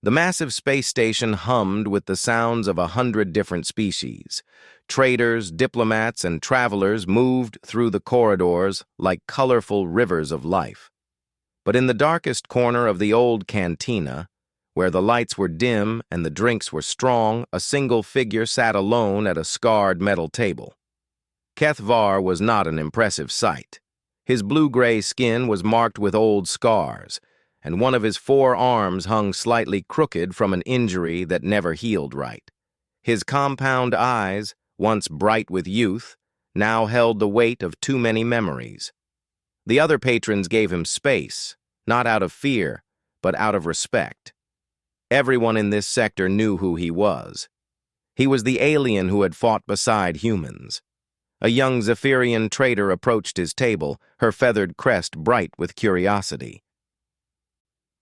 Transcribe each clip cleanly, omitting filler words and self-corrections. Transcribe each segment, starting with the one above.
The massive space station hummed with the sounds of 100 different species. Traders, diplomats, and travelers moved through the corridors like colorful rivers of life. But in the darkest corner of the old cantina, where the lights were dim and the drinks were strong, a single figure sat alone at a scarred metal table. Kethvar was not an impressive sight. His blue-gray skin was marked with old scars, and one of his 4 arms hung slightly crooked from an injury that never healed right. His compound eyes, once bright with youth, now held the weight of too many memories. The other patrons gave him space, not out of fear, but out of respect. Everyone in this sector knew who he was. He was the alien who had fought beside humans. A young Zephyrian trader approached his table, her feathered crest bright with curiosity.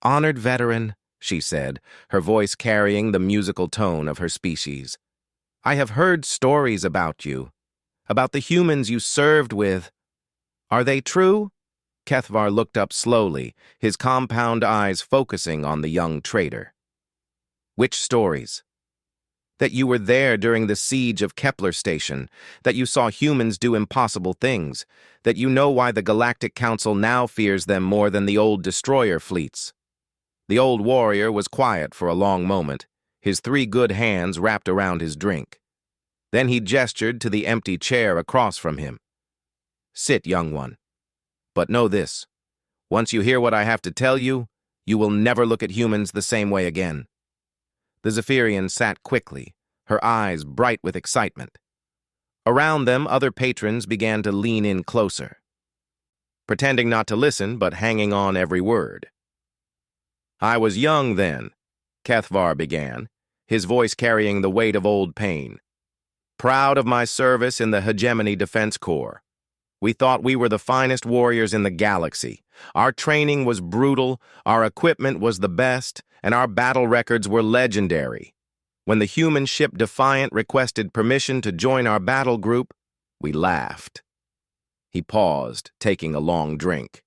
"Honored veteran," she said, her voice carrying the musical tone of her species. "I have heard stories about you, about the humans you served with. Are they true?" Kethvar looked up slowly, his compound eyes focusing on the young trader. "Which stories?" "That you were there during the siege of Kepler Station, that you saw humans do impossible things, that you know why the Galactic Council now fears them more than the old destroyer fleets." The old warrior was quiet for a long moment, his 3 good hands wrapped around his drink. Then he gestured to the empty chair across from him. "Sit, young one. But know this, once you hear what I have to tell you, you will never look at humans the same way again." The Zephyrian sat quickly, her eyes bright with excitement. Around them, other patrons began to lean in closer, pretending not to listen but hanging on every word. "I was young then," Kethvar began, his voice carrying the weight of old pain. "Proud of my service in the Hegemony Defense Corps. We thought we were the finest warriors in the galaxy. Our training was brutal, our equipment was the best, and our battle records were legendary. When the human ship Defiant requested permission to join our battle group, we laughed." He paused, taking a long drink.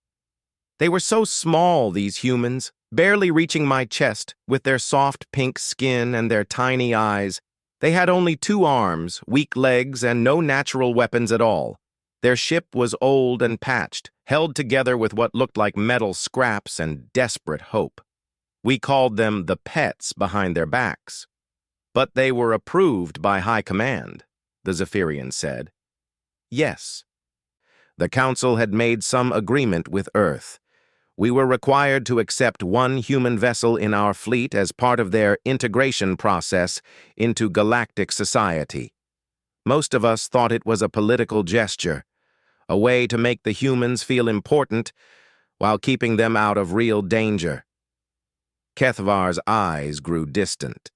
"They were so small, these humans, barely reaching my chest, with their soft pink skin and their tiny eyes. They had only 2 arms, weak legs, and no natural weapons at all. Their ship was old and patched, held together with what looked like metal scraps and desperate hope. We called them the pets behind their backs. But they were approved by High Command," the Zephyrian said. "Yes. The Council had made some agreement with Earth. We were required to accept 1 human vessel in our fleet as part of their integration process into galactic society. Most of us thought it was a political gesture, a way to make the humans feel important while keeping them out of real danger." Kethvar's eyes grew distant.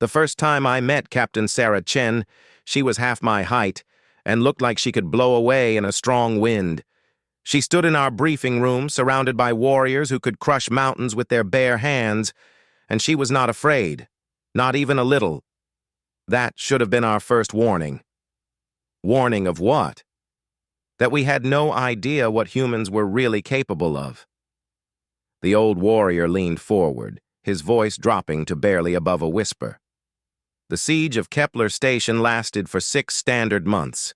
"The first time I met Captain Sarah Chen, she was half my height and looked like she could blow away in a strong wind. She stood in our briefing room surrounded by warriors who could crush mountains with their bare hands, and she was not afraid, not even a little. That should have been our first warning." "Warning of what?" "That we had no idea what humans were really capable of." The old warrior leaned forward, his voice dropping to barely above a whisper. "The siege of Kepler Station lasted for 6 standard months.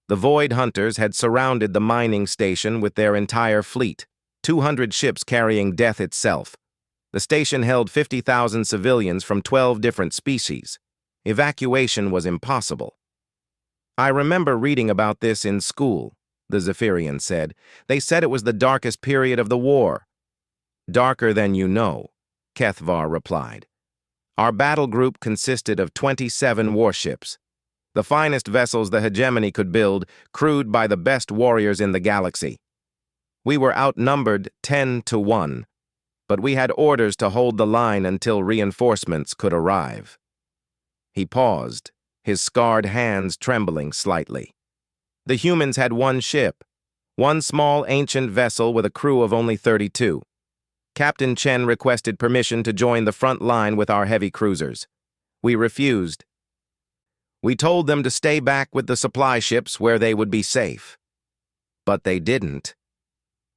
The Void Hunters had surrounded the mining station with their entire fleet, 200 ships carrying death itself. The station held 50,000 civilians from 12 different species. Evacuation was impossible." "I remember reading about this in school," the Zephyrian said. "They said it was the darkest period of the war." "Darker than you know," Kethvar replied. "Our battle group consisted of 27 warships, the finest vessels the Hegemony could build, crewed by the best warriors in the galaxy. We were outnumbered 10 to 1, but we had orders to hold the line until reinforcements could arrive." He paused, his scarred hands trembling slightly. "The humans had 1 ship, 1 small ancient vessel with a crew of only 32. Captain Chen requested permission to join the front line with our heavy cruisers. We refused. We told them to stay back with the supply ships where they would be safe. But they didn't.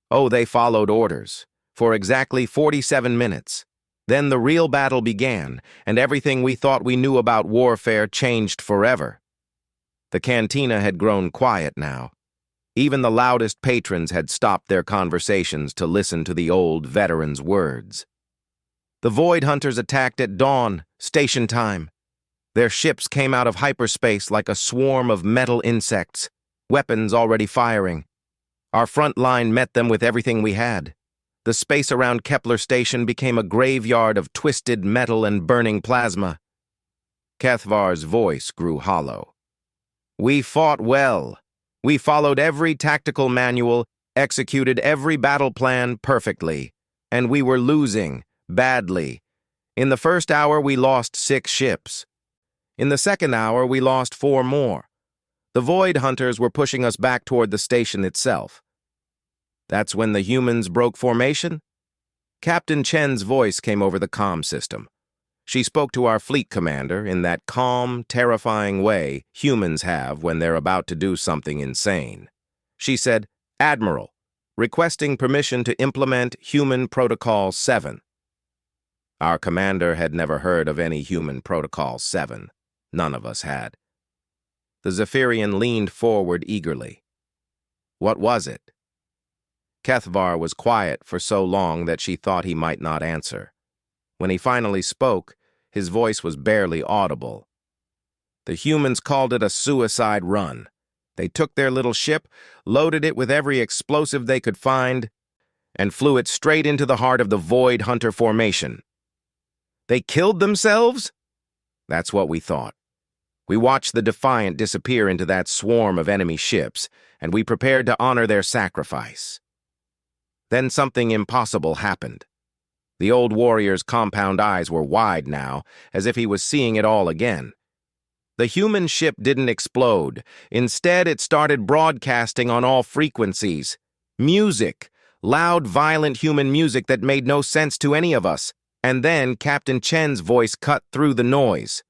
Oh, they followed orders, for exactly 47 minutes. Then the real battle began, and everything we thought we knew about warfare changed forever. The cantina had grown quiet now. Even the loudest patrons had stopped their conversations to listen to the old veteran's words. The Void Hunters attacked at dawn, station time. Their ships came out of hyperspace like a swarm of metal insects, weapons already firing. Our front line met them with everything we had. The space around Kepler Station became a graveyard of twisted metal and burning plasma. Kethvar's voice grew hollow. We fought well. We followed every tactical manual, executed every battle plan perfectly, and we were losing, badly. In the first hour, we lost 6 ships. In the second hour, we lost 4 more. The Void Hunters were pushing us back toward the station itself. That's when the humans broke formation? Captain Chen's voice came over the comm system. She spoke to our fleet commander in that calm, terrifying way humans have when they're about to do something insane. She said, "Admiral, requesting permission to implement Human Protocol 7. Our commander had never heard of any Human Protocol 7. None of us had. The Zephyrian leaned forward eagerly. What was it? Kethvar was quiet for so long that she thought he might not answer. When he finally spoke, his voice was barely audible. The humans called it a suicide run. They took their little ship, loaded it with every explosive they could find, and flew it straight into the heart of the Void Hunter formation. They killed themselves? That's what we thought. We watched the Defiant disappear into that swarm of enemy ships, and we prepared to honor their sacrifice. Then something impossible happened. The old warrior's compound eyes were wide now, as if he was seeing it all again. The human ship didn't explode. Instead, it started broadcasting on all frequencies. Music. Loud, violent human music that made no sense to any of us. And then Captain Chen's voice cut through the noise.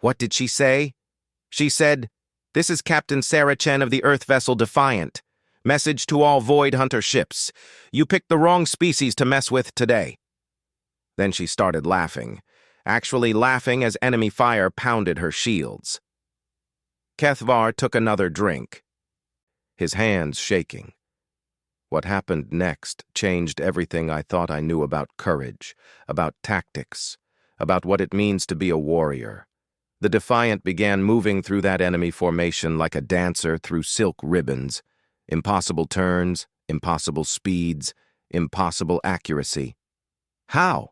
What did she say? She said, "This is Captain Sarah Chen of the Earth vessel Defiant. Message to all Void Hunter ships. You picked the wrong species to mess with today." Then she started laughing, actually laughing as enemy fire pounded her shields. Kethvar took another drink, his hands shaking. What happened next changed everything I thought I knew about courage, about tactics, about what it means to be a warrior. The Defiant began moving through that enemy formation like a dancer through silk ribbons. Impossible turns, impossible speeds, impossible accuracy. How?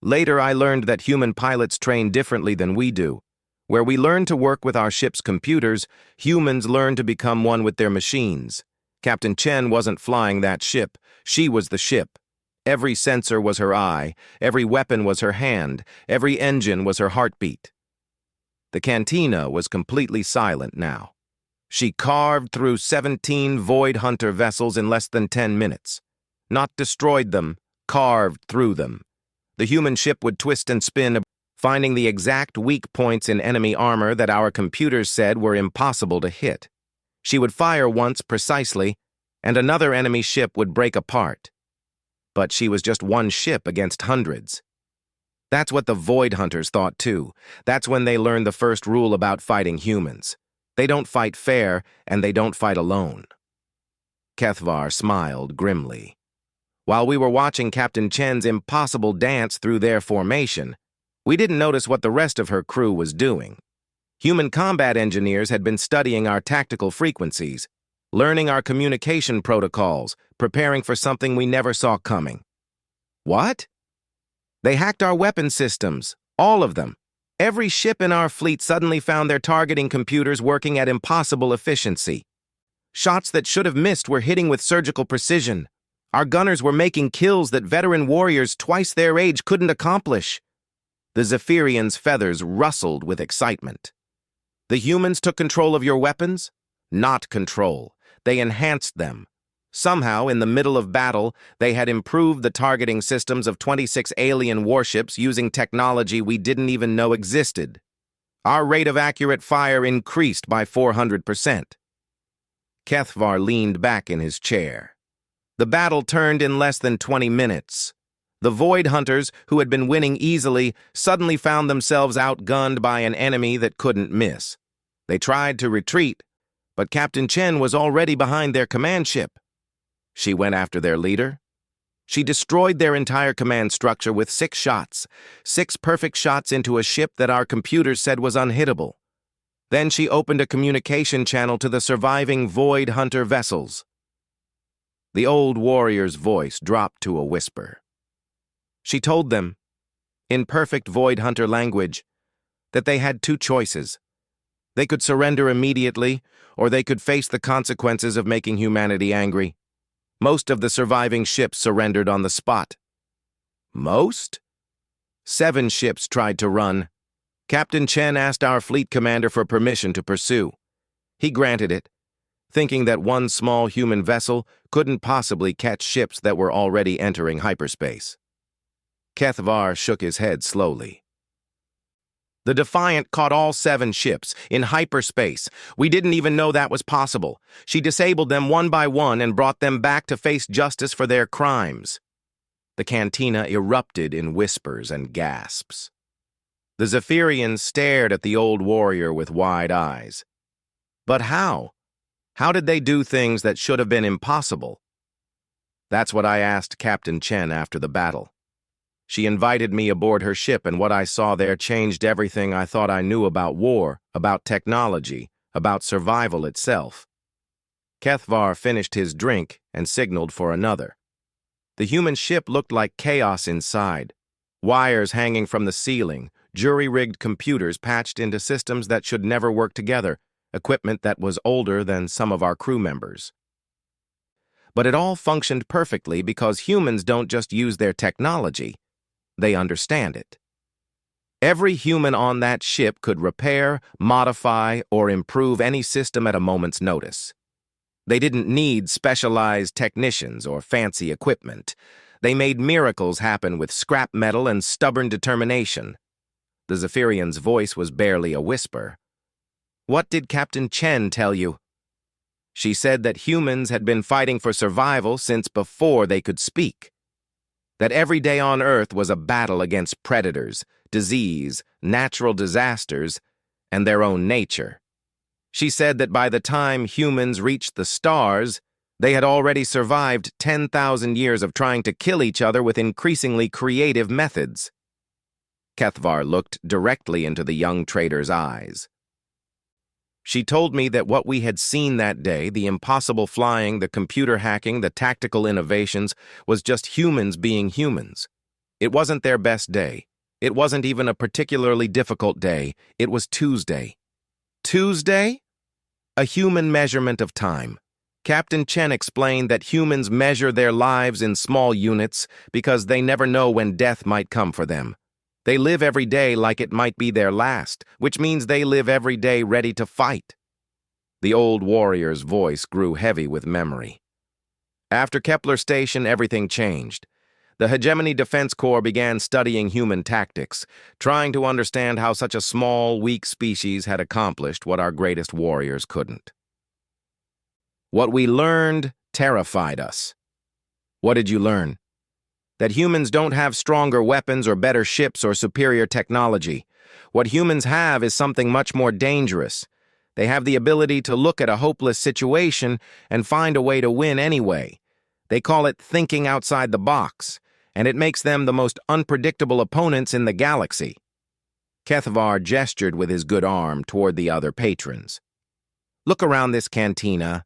Later, I learned that human pilots train differently than we do. Where we learn to work with our ship's computers, humans learn to become one with their machines. Captain Chen wasn't flying that ship. She was the ship. Every sensor was her eye, every weapon was her hand, every engine was her heartbeat. The cantina was completely silent now. She carved through 17 Void Hunter vessels in less than 10 minutes. Not destroyed them, carved through them. The human ship would twist and spin, finding the exact weak points in enemy armor that our computers said were impossible to hit. She would fire once precisely, and another enemy ship would break apart. But she was just one ship against hundreds. That's what the Void Hunters thought too. That's when they learned the first rule about fighting humans. They don't fight fair, and they don't fight alone. Kethvar smiled grimly. While we were watching Captain Chen's impossible dance through their formation, we didn't notice what the rest of her crew was doing. Human combat engineers had been studying our tactical frequencies, learning our communication protocols, preparing for something we never saw coming. What? They hacked our weapon systems, all of them. Every ship in our fleet suddenly found their targeting computers working at impossible efficiency. Shots that should have missed were hitting with surgical precision. Our gunners were making kills that veteran warriors twice their age couldn't accomplish. The Zephyrians' feathers rustled with excitement. The humans took control of your weapons? Not control. They enhanced them. Somehow, in the middle of battle, they had improved the targeting systems of 26 alien warships using technology we didn't even know existed. Our rate of accurate fire increased by 400%. Kethvar leaned back in his chair. The battle turned in less than 20 minutes. The Void Hunters, who had been winning easily, suddenly found themselves outgunned by an enemy that couldn't miss. They tried to retreat, but Captain Chen was already behind their command ship. She went after their leader. She destroyed their entire command structure with 6 shots, 6 perfect shots into a ship that our computers said was unhittable. Then she opened a communication channel to the surviving Void Hunter vessels. The old warrior's voice dropped to a whisper. She told them, in perfect Void Hunter language, that they had 2 choices. They could surrender immediately, or they could face the consequences of making humanity angry. Most of the surviving ships surrendered on the spot. Most? 7 ships tried to run. Captain Chen asked our fleet commander for permission to pursue. He granted it, thinking that one small human vessel couldn't possibly catch ships that were already entering hyperspace. Kethvar shook his head slowly. The Defiant caught all 7 ships in hyperspace. We didn't even know that was possible. She disabled them one by one and brought them back to face justice for their crimes. The cantina erupted in whispers and gasps. The Zephyrians stared at the old warrior with wide eyes. But how? How did they do things that should have been impossible? That's what I asked Captain Chen after the battle. She invited me aboard her ship, and what I saw there changed everything I thought I knew about war, about technology, about survival itself. Kethvar finished his drink and signaled for another. The human ship looked like chaos inside. Wires hanging from the ceiling, jury-rigged computers patched into systems that should never work together, equipment that was older than some of our crew members. But it all functioned perfectly because humans don't just use their technology. They understand it. Every human on that ship could repair, modify, or improve any system at a moment's notice. They didn't need specialized technicians or fancy equipment. They made miracles happen with scrap metal and stubborn determination. The Zephyrian's voice was barely a whisper. What did Captain Chen tell you? She said that humans had been fighting for survival since before they could speak. That every day on Earth was a battle against predators, disease, natural disasters, and their own nature. She said that by the time humans reached the stars, they had already survived 10,000 years of trying to kill each other with increasingly creative methods. Kethvar looked directly into the young trader's eyes. She told me that what we had seen that day, the impossible flying, the computer hacking, the tactical innovations, was just humans being humans. It wasn't their best day. It wasn't even a particularly difficult day. It was Tuesday. Tuesday? A human measurement of time. Captain Chen explained that humans measure their lives in small units because they never know when death might come for them. They live every day like it might be their last, which means they live every day ready to fight. The old warrior's voice grew heavy with memory. After Kepler Station, everything changed. The Hegemony Defense Corps began studying human tactics, trying to understand how such a small, weak species had accomplished what our greatest warriors couldn't. What we learned terrified us. What did you learn? That humans don't have stronger weapons or better ships or superior technology. What humans have is something much more dangerous. They have the ability to look at a hopeless situation and find a way to win anyway. They call it thinking outside the box, and it makes them the most unpredictable opponents in the galaxy. Kethvar gestured with his good arm toward the other patrons. Look around this cantina.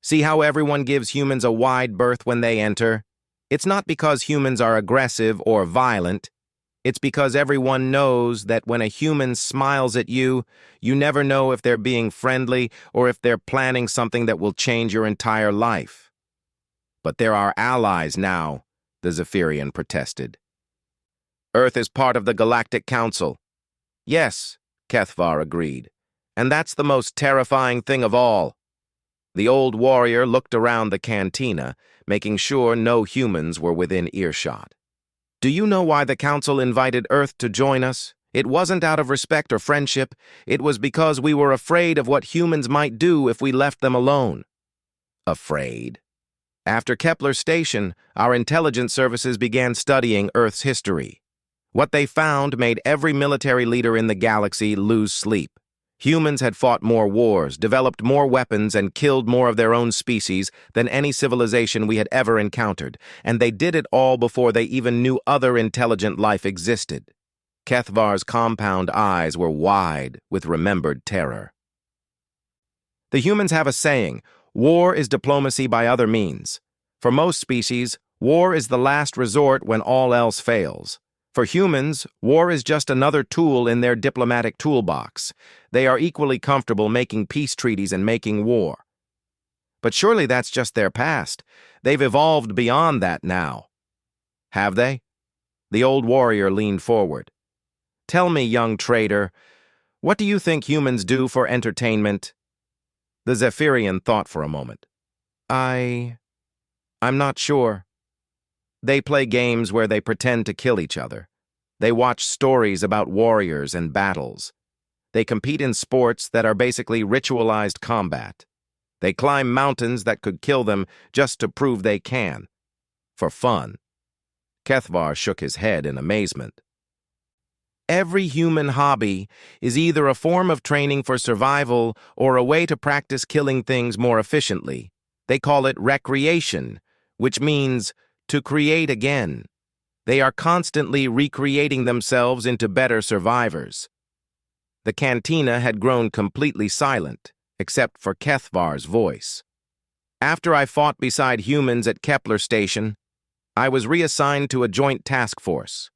See how everyone gives humans a wide berth when they enter? It's not because humans are aggressive or violent. It's because everyone knows that when a human smiles at you, you never know if they're being friendly or if they're planning something that will change your entire life. But there are allies now, the Zephyrian protested. Earth is part of the Galactic Council. Yes, Kethvar agreed. And that's the most terrifying thing of all. The old warrior looked around the cantina, making sure no humans were within earshot. Do you know why the Council invited Earth to join us? It wasn't out of respect or friendship. It was because we were afraid of what humans might do if we left them alone. Afraid? After Kepler Station, our intelligence services began studying Earth's history. What they found made every military leader in the galaxy lose sleep. Humans had fought more wars, developed more weapons, and killed more of their own species than any civilization we had ever encountered, and they did it all before they even knew other intelligent life existed. Kethvar's compound eyes were wide with remembered terror. The humans have a saying, war is diplomacy by other means. For most species, war is the last resort when all else fails. For humans, war is just another tool in their diplomatic toolbox. They are equally comfortable making peace treaties and making war. But surely that's just their past. They've evolved beyond that now. Have they? The old warrior leaned forward. Tell me, young trader, what do you think humans do for entertainment? The Zephyrian thought for a moment. I'm not sure. They play games where they pretend to kill each other. They watch stories about warriors and battles. They compete in sports that are basically ritualized combat. They climb mountains that could kill them just to prove they can. For fun. Kethvar shook his head in amazement. Every human hobby is either a form of training for survival or a way to practice killing things more efficiently. They call it recreation, which means to create again. They are constantly recreating themselves into better survivors. The cantina had grown completely silent, except for Kethvar's voice. After I fought beside humans at Kepler Station, I was reassigned to a joint task force.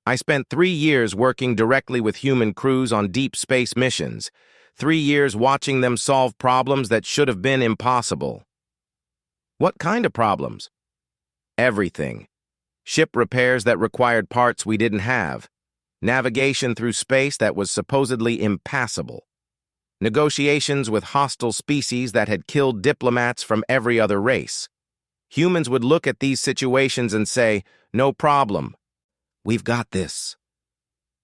I spent 3 years working directly with human crews on deep space missions, 3 years watching them solve problems that should have been impossible. What kind of problems? Everything. Ship repairs that required parts we didn't have. Navigation through space that was supposedly impassable. Negotiations with hostile species that had killed diplomats from every other race. Humans would look at these situations and say, "No problem. We've got this."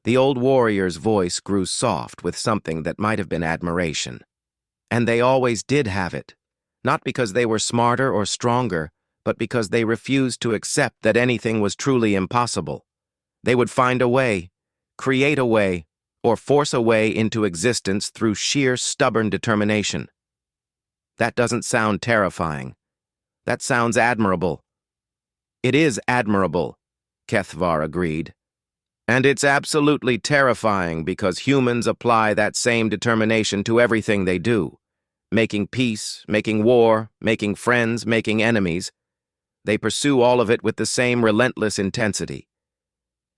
The old warrior's voice grew soft with something that might have been admiration. And they always did have it, not because they were smarter or stronger, but because they refused to accept that anything was truly impossible. They would find a way, create a way, or force a way into existence through sheer stubborn determination. That doesn't sound terrifying. That sounds admirable. It is admirable, Kethvar agreed. And it's absolutely terrifying because humans apply that same determination to everything they do. Making peace, making war, making friends, making enemies. They pursue all of it with the same relentless intensity.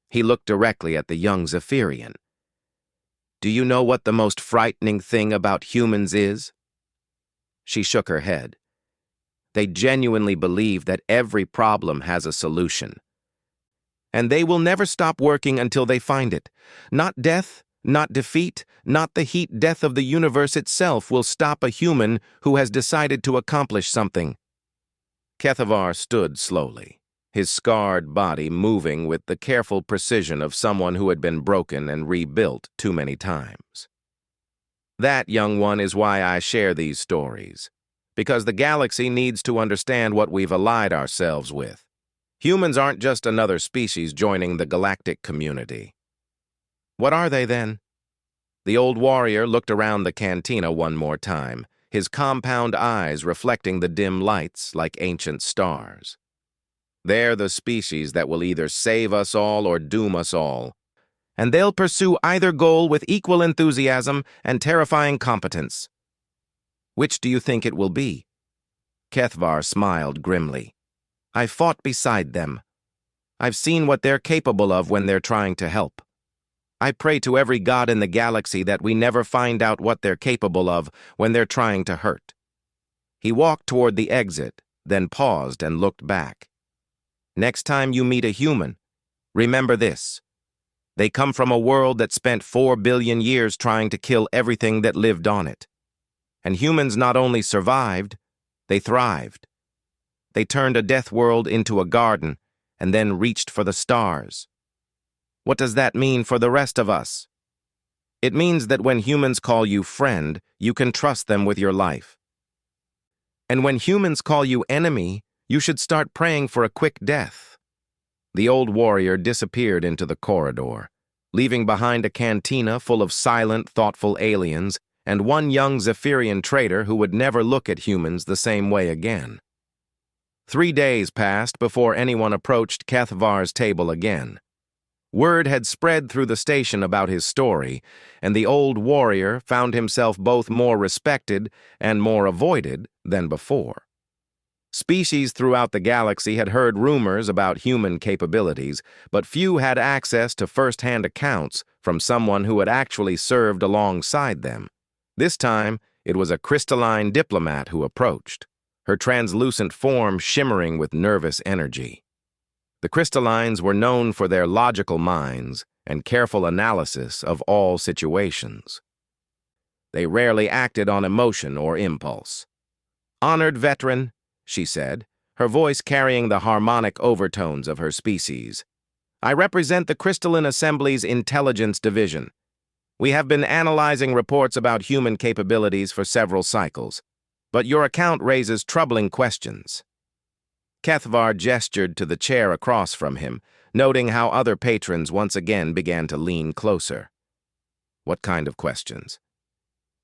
He looked directly at the young Zephyrian. Do you know what the most frightening thing about humans is? She shook her head. They genuinely believe that every problem has a solution. And they will never stop working until they find it. Not death, not defeat, not the heat death of the universe itself will stop a human who has decided to accomplish something. Kethvar stood slowly, his scarred body moving with the careful precision of someone who had been broken and rebuilt too many times. That, young one, is why I share these stories. Because the galaxy needs to understand what we've allied ourselves with. Humans aren't just another species joining the galactic community. What are they, then? The old warrior looked around the cantina one more time, his compound eyes reflecting the dim lights like ancient stars. They're the species that will either save us all or doom us all, and they'll pursue either goal with equal enthusiasm and terrifying competence. Which do you think it will be? Kethvar smiled grimly. I fought beside them. I've seen what they're capable of when they're trying to help. I pray to every god in the galaxy that we never find out what they're capable of when they're trying to hurt. He walked toward the exit, then paused and looked back. Next time you meet a human, remember this. They come from a world that spent 4 billion years trying to kill everything that lived on it. And humans not only survived, they thrived. They turned a death world into a garden and then reached for the stars. What does that mean for the rest of us? It means that when humans call you friend, you can trust them with your life. And when humans call you enemy, You should start praying for a quick death." The old warrior disappeared into the corridor, leaving behind a cantina full of silent, thoughtful aliens and one young Zephyrian trader who would never look at humans the same way again. 3 days passed before anyone approached Kethvar's table again. Word had spread through the station about his story, and the old warrior found himself both more respected and more avoided than before. Species throughout the galaxy had heard rumors about human capabilities, but few had access to first-hand accounts from someone who had actually served alongside them. This time, it was a crystalline diplomat who approached, her translucent form shimmering with nervous energy. The crystallines were known for their logical minds and careful analysis of all situations. They rarely acted on emotion or impulse. "Honored veteran," she said, her voice carrying the harmonic overtones of her species, "I represent the Crystalline Assembly's Intelligence Division. We have been analyzing reports about human capabilities for several cycles, but your account raises troubling questions." Kethvar gestured to the chair across from him, noting how other patrons once again began to lean closer. "What kind of questions?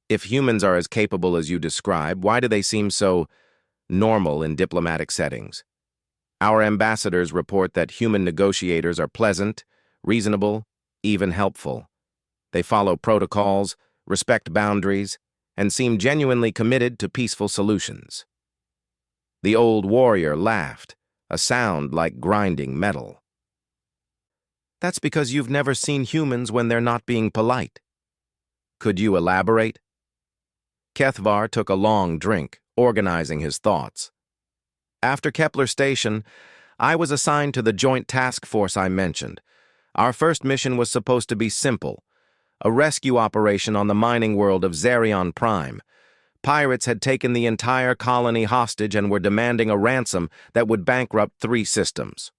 If humans are as capable as you describe, why do they seem so normal in diplomatic settings? Our ambassadors report that human negotiators are pleasant, reasonable, even helpful. They follow protocols, respect boundaries, and seem genuinely committed to peaceful solutions." The old warrior laughed, a sound like grinding metal. "That's because you've never seen humans when they're not being polite. Could you elaborate?" Kethvar took a long drink, organizing his thoughts. "After Kepler Station, I was assigned to the joint task force I mentioned. Our first mission was supposed to be simple, a rescue operation on the mining world of Zerion Prime. Pirates had taken the entire colony hostage and were demanding a ransom that would bankrupt 3 systems.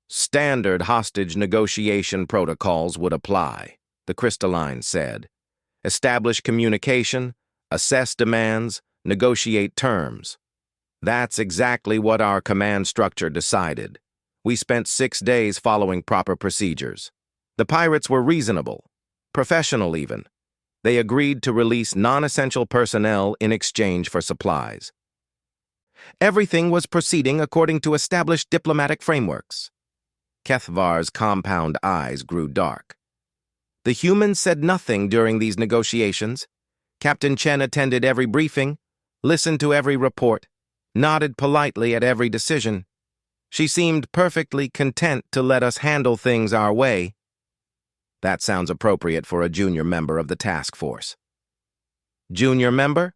Standard hostage negotiation protocols would apply, the crystalline said. Establish communication, assess demands, negotiate terms. That's exactly what our command structure decided. We spent 6 days following proper procedures. The pirates were reasonable, professional even. They agreed to release non-essential personnel in exchange for supplies. Everything was proceeding according to established diplomatic frameworks. Kethvar's compound eyes grew dark. The humans said nothing during these negotiations. Captain Chen attended every briefing, listened to every report, nodded politely at every decision. She seemed perfectly content to let us handle things our way. That sounds appropriate for a junior member of the task force. Junior member?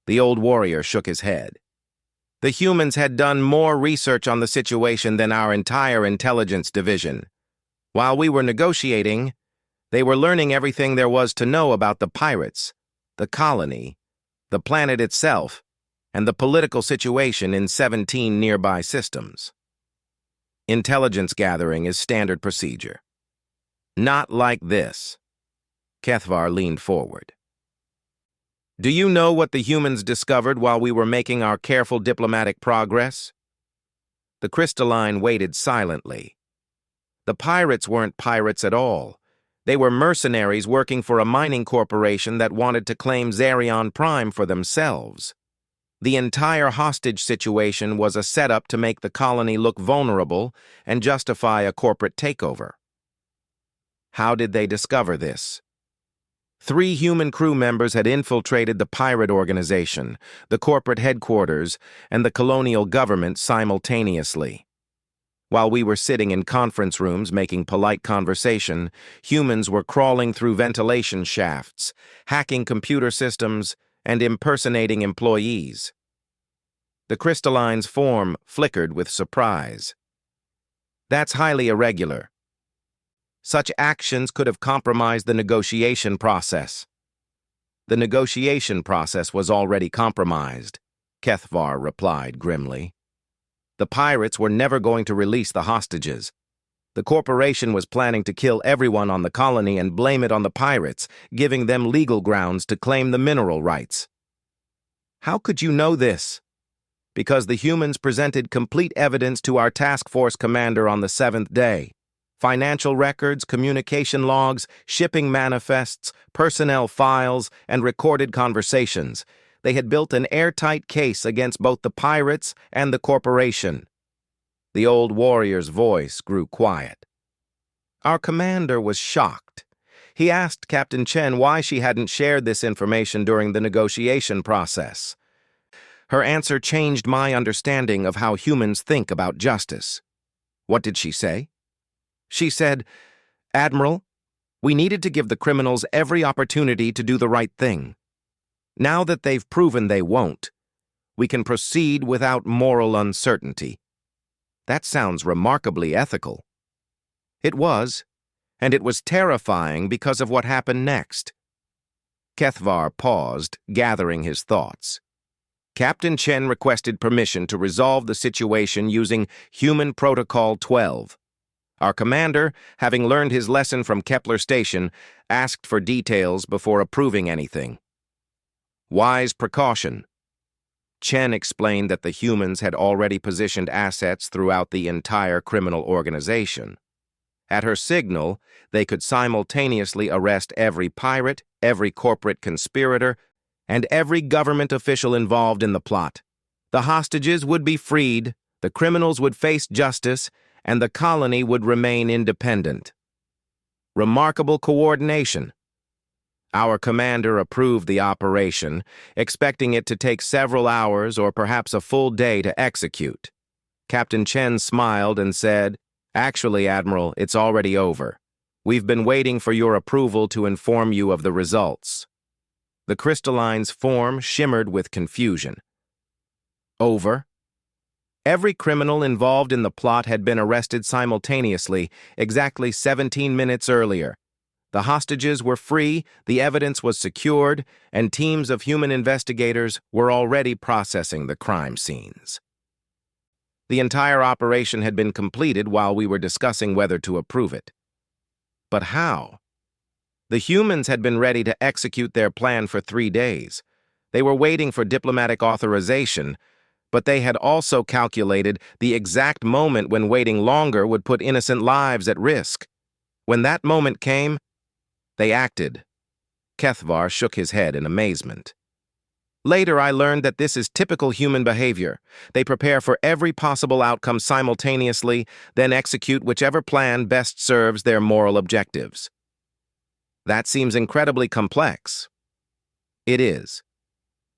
The old warrior shook his head. The humans had done more research on the situation than our entire intelligence division. While we were negotiating, they were learning everything there was to know about the pirates, the colony, the planet itself, and the political situation in 17 nearby systems. Intelligence gathering is standard procedure. Not like this. Kethvar leaned forward. Do you know what the humans discovered while we were making our careful diplomatic progress? The crystalline waited silently. The pirates weren't pirates at all. They were mercenaries working for a mining corporation that wanted to claim Zerion Prime for themselves. The entire hostage situation was a setup to make the colony look vulnerable and justify a corporate takeover. How did they discover this? 3 human crew members had infiltrated the pirate organization, the corporate headquarters, and the colonial government simultaneously. While we were sitting in conference rooms making polite conversation, humans were crawling through ventilation shafts, hacking computer systems, and impersonating employees. The crystalline's form flickered with surprise. That's highly irregular. Such actions could have compromised the negotiation process. The negotiation process was already compromised, Kethvar replied grimly. The pirates were never going to release the hostages. The corporation was planning to kill everyone on the colony and blame it on the pirates, giving them legal grounds to claim the mineral rights. How could you know this? Because the humans presented complete evidence to our task force commander on the 7th day. Financial records, communication logs, shipping manifests, personnel files, and recorded conversations. They had built an airtight case against both the pirates and the corporation. The old warrior's voice grew quiet. Our commander was shocked. He asked Captain Chen why she hadn't shared this information during the negotiation process. Her answer changed my understanding of how humans think about justice. What did she say? She said, "Admiral, we needed to give the criminals every opportunity to do the right thing. Now that they've proven they won't, we can proceed without moral uncertainty." That sounds remarkably ethical. It was, and it was terrifying because of what happened next. Kethvar paused, gathering his thoughts. Captain Chen requested permission to resolve the situation using Human Protocol 12. Our commander, having learned his lesson from Kepler Station, asked for details before approving anything. Wise precaution. Chen explained that the humans had already positioned assets throughout the entire criminal organization. At her signal, they could simultaneously arrest every pirate, every corporate conspirator, and every government official involved in the plot. The hostages would be freed, the criminals would face justice, and the colony would remain independent. Remarkable coordination. Our commander approved the operation, expecting it to take several hours or perhaps a full day to execute. Captain Chen smiled and said, "Actually, Admiral, it's already over. We've been waiting for your approval to inform you of the results." The crystalline's form shimmered with confusion. Over? Every criminal involved in the plot had been arrested simultaneously, exactly 17 minutes earlier. The hostages were free, the evidence was secured, and teams of human investigators were already processing the crime scenes. The entire operation had been completed while we were discussing whether to approve it. But how? The humans had been ready to execute their plan for 3 days. They were waiting for diplomatic authorization, but they had also calculated the exact moment when waiting longer would put innocent lives at risk. When that moment came, they acted. Kethvar shook his head in amazement. Later, I learned that this is typical human behavior. They prepare for every possible outcome simultaneously, then execute whichever plan best serves their moral objectives. That seems incredibly complex. It is.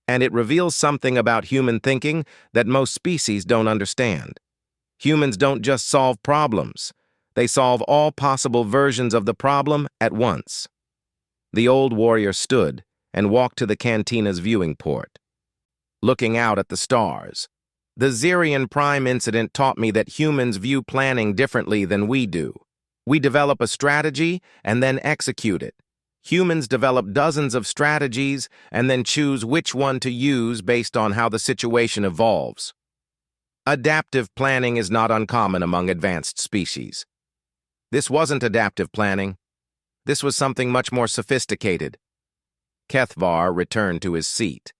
And it reveals something about human thinking that most species don't understand. Humans don't just solve problems. They solve all possible versions of the problem at once. The old warrior stood and walked to the cantina's viewing port, looking out at the stars. The Zerian Prime incident taught me that humans view planning differently than we do. We develop a strategy and then execute it. Humans develop dozens of strategies and then choose which one to use based on how the situation evolves. Adaptive planning is not uncommon among advanced species. This wasn't adaptive planning. This was something much more sophisticated. Kethvar returned to his seat.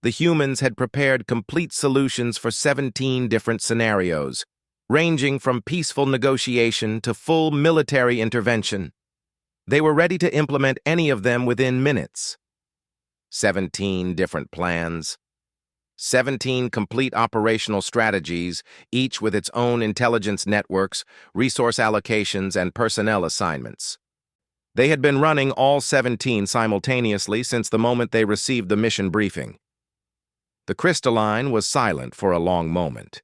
The humans had prepared complete solutions for 17 different scenarios, ranging from peaceful negotiation to full military intervention. They were ready to implement any of them within minutes. 17 different plans. 17 complete operational strategies, each with its own intelligence networks, resource allocations, and personnel assignments. They had been running all 17 simultaneously since the moment they received the mission briefing. The crystalline was silent for a long moment.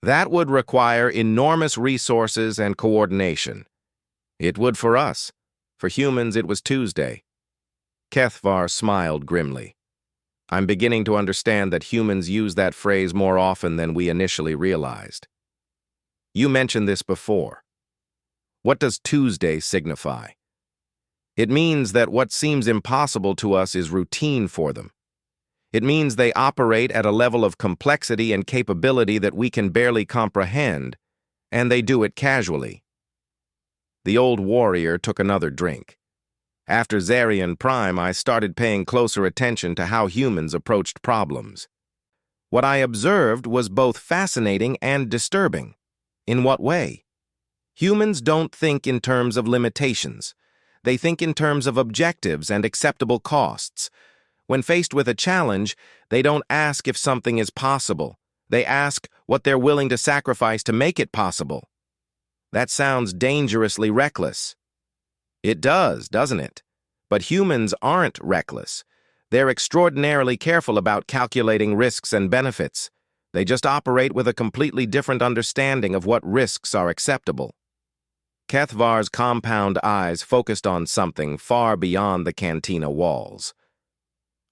That would require enormous resources and coordination. It would for us. For humans, it was Tuesday. Kethvar smiled grimly. I'm beginning to understand that humans use that phrase more often than we initially realized. You mentioned this before. What does Tuesday signify? It means that what seems impossible to us is routine for them. It means they operate at a level of complexity and capability that we can barely comprehend, and they do it casually. The old warrior took another drink. After Zerian Prime, I started paying closer attention to how humans approached problems. What I observed was both fascinating and disturbing. In what way? Humans don't think in terms of limitations. They think in terms of objectives and acceptable costs. When faced with a challenge, they don't ask if something is possible. They ask what they're willing to sacrifice to make it possible. That sounds dangerously reckless. It does, doesn't it? But humans aren't reckless. They're extraordinarily careful about calculating risks and benefits. They just operate with a completely different understanding of what risks are acceptable. Kethvar's compound eyes focused on something far beyond the cantina walls.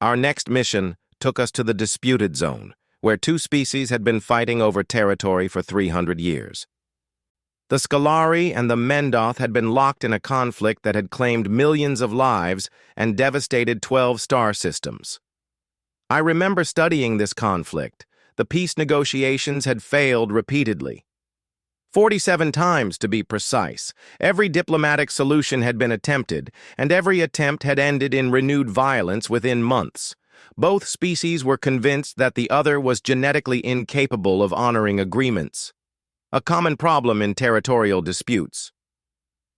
Our next mission took us to the disputed zone, where two species had been fighting over territory for 300 years. The Scolari and the Mendoth had been locked in a conflict that had claimed millions of lives and devastated 12 star systems. I remember studying this conflict. The peace negotiations had failed repeatedly. 47 times, to be precise. Every diplomatic solution had been attempted, and every attempt had ended in renewed violence within months. Both species were convinced that the other was genetically incapable of honoring agreements, a common problem in territorial disputes.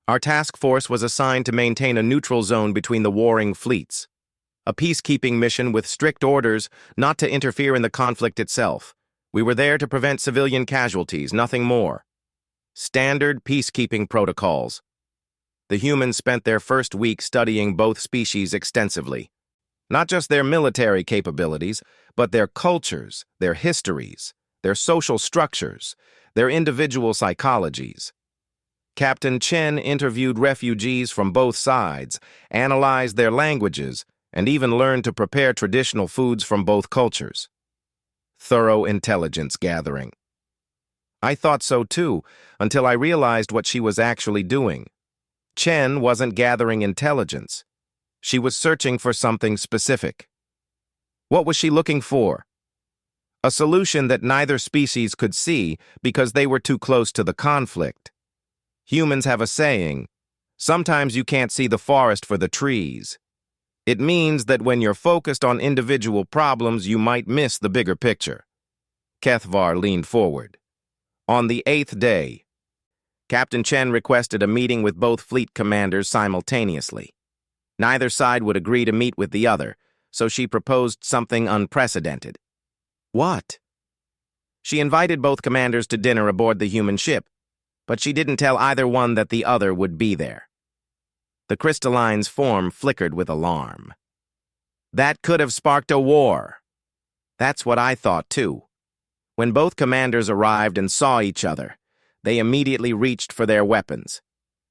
Our task force was assigned to maintain a neutral zone between the warring fleets, a peacekeeping mission with strict orders not to interfere in the conflict itself. We were there to prevent civilian casualties, nothing more. Standard peacekeeping protocols. The humans spent their first week studying both species extensively. Not just their military capabilities, but their cultures, their histories, their social structures, their individual psychologies. Captain Chen interviewed refugees from both sides, analyzed their languages, and even learned to prepare traditional foods from both cultures. Thorough intelligence gathering. I thought so too, until I realized what she was actually doing. Chen wasn't gathering intelligence. She was searching for something specific. What was she looking for? A solution that neither species could see because they were too close to the conflict. Humans have a saying, sometimes you can't see the forest for the trees. It means that when you're focused on individual problems, you might miss the bigger picture. Kethvar leaned forward. On the 8th day, Captain Chen requested a meeting with both fleet commanders simultaneously. Neither side would agree to meet with the other, so she proposed something unprecedented. What? She invited both commanders to dinner aboard the human ship, but she didn't tell either one that the other would be there. The crystalline's form flickered with alarm. That could have sparked a war. That's what I thought, too. When both commanders arrived and saw each other, they immediately reached for their weapons.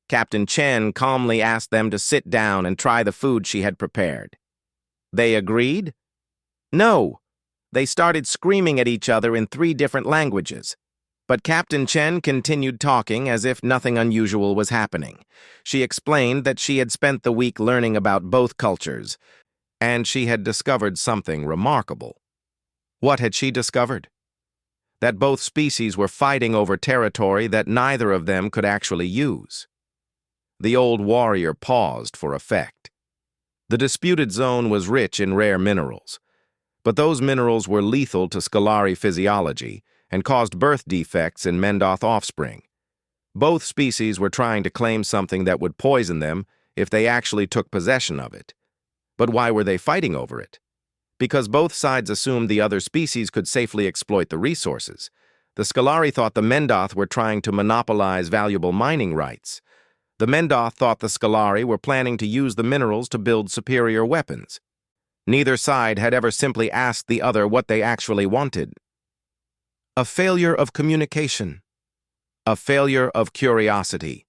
Captain Chen calmly asked them to sit down and try the food she had prepared. They agreed? No. They started screaming at each other in 3 different languages. But Captain Chen continued talking as if nothing unusual was happening. She explained that she had spent the week learning about both cultures, and she had discovered something remarkable. What had she discovered? That both species were fighting over territory that neither of them could actually use. The old warrior paused for effect. The disputed zone was rich in rare minerals, but those minerals were lethal to Scolari physiology and caused birth defects in Mendoth offspring. Both species were trying to claim something that would poison them if they actually took possession of it. But why were they fighting over it? Because both sides assumed the other species could safely exploit the resources. The Scolari thought the Mendoth were trying to monopolize valuable mining rights. The Mendoth thought the Scolari were planning to use the minerals to build superior weapons. Neither side had ever simply asked the other what they actually wanted. A failure of communication. A failure of curiosity.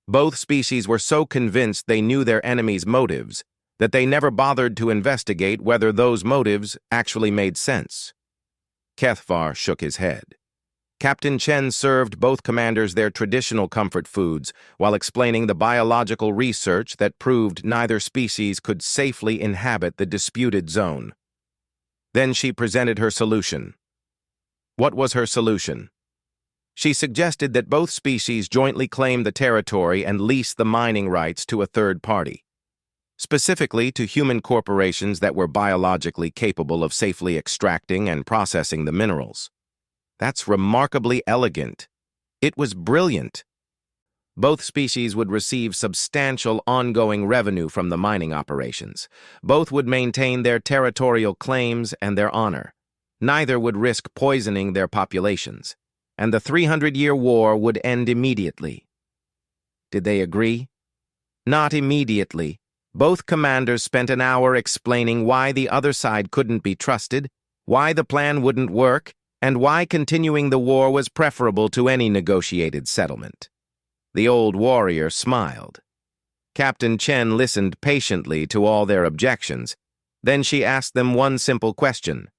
Both species were so convinced they knew their enemy's motives that they never bothered to investigate whether those motives actually made sense. Kethvar shook his head. Captain Chen served both commanders their traditional comfort foods while explaining the biological research that proved neither species could safely inhabit the disputed zone. Then she presented her solution. What was her solution? She suggested that both species jointly claim the territory and lease the mining rights to a third party. specifically to human corporations that were biologically capable of safely extracting and processing the minerals. That's remarkably elegant. It was brilliant. Both species would receive substantial ongoing revenue from the mining operations. Both would maintain their territorial claims and their honor. Neither would risk poisoning their populations. And the 300-year war would end immediately. Did they agree? Not immediately. Both commanders spent an hour explaining why the other side couldn't be trusted, why the plan wouldn't work, and why continuing the war was preferable to any negotiated settlement. The old warrior smiled. Captain Chen listened patiently to all their objections. Then she asked them one simple question.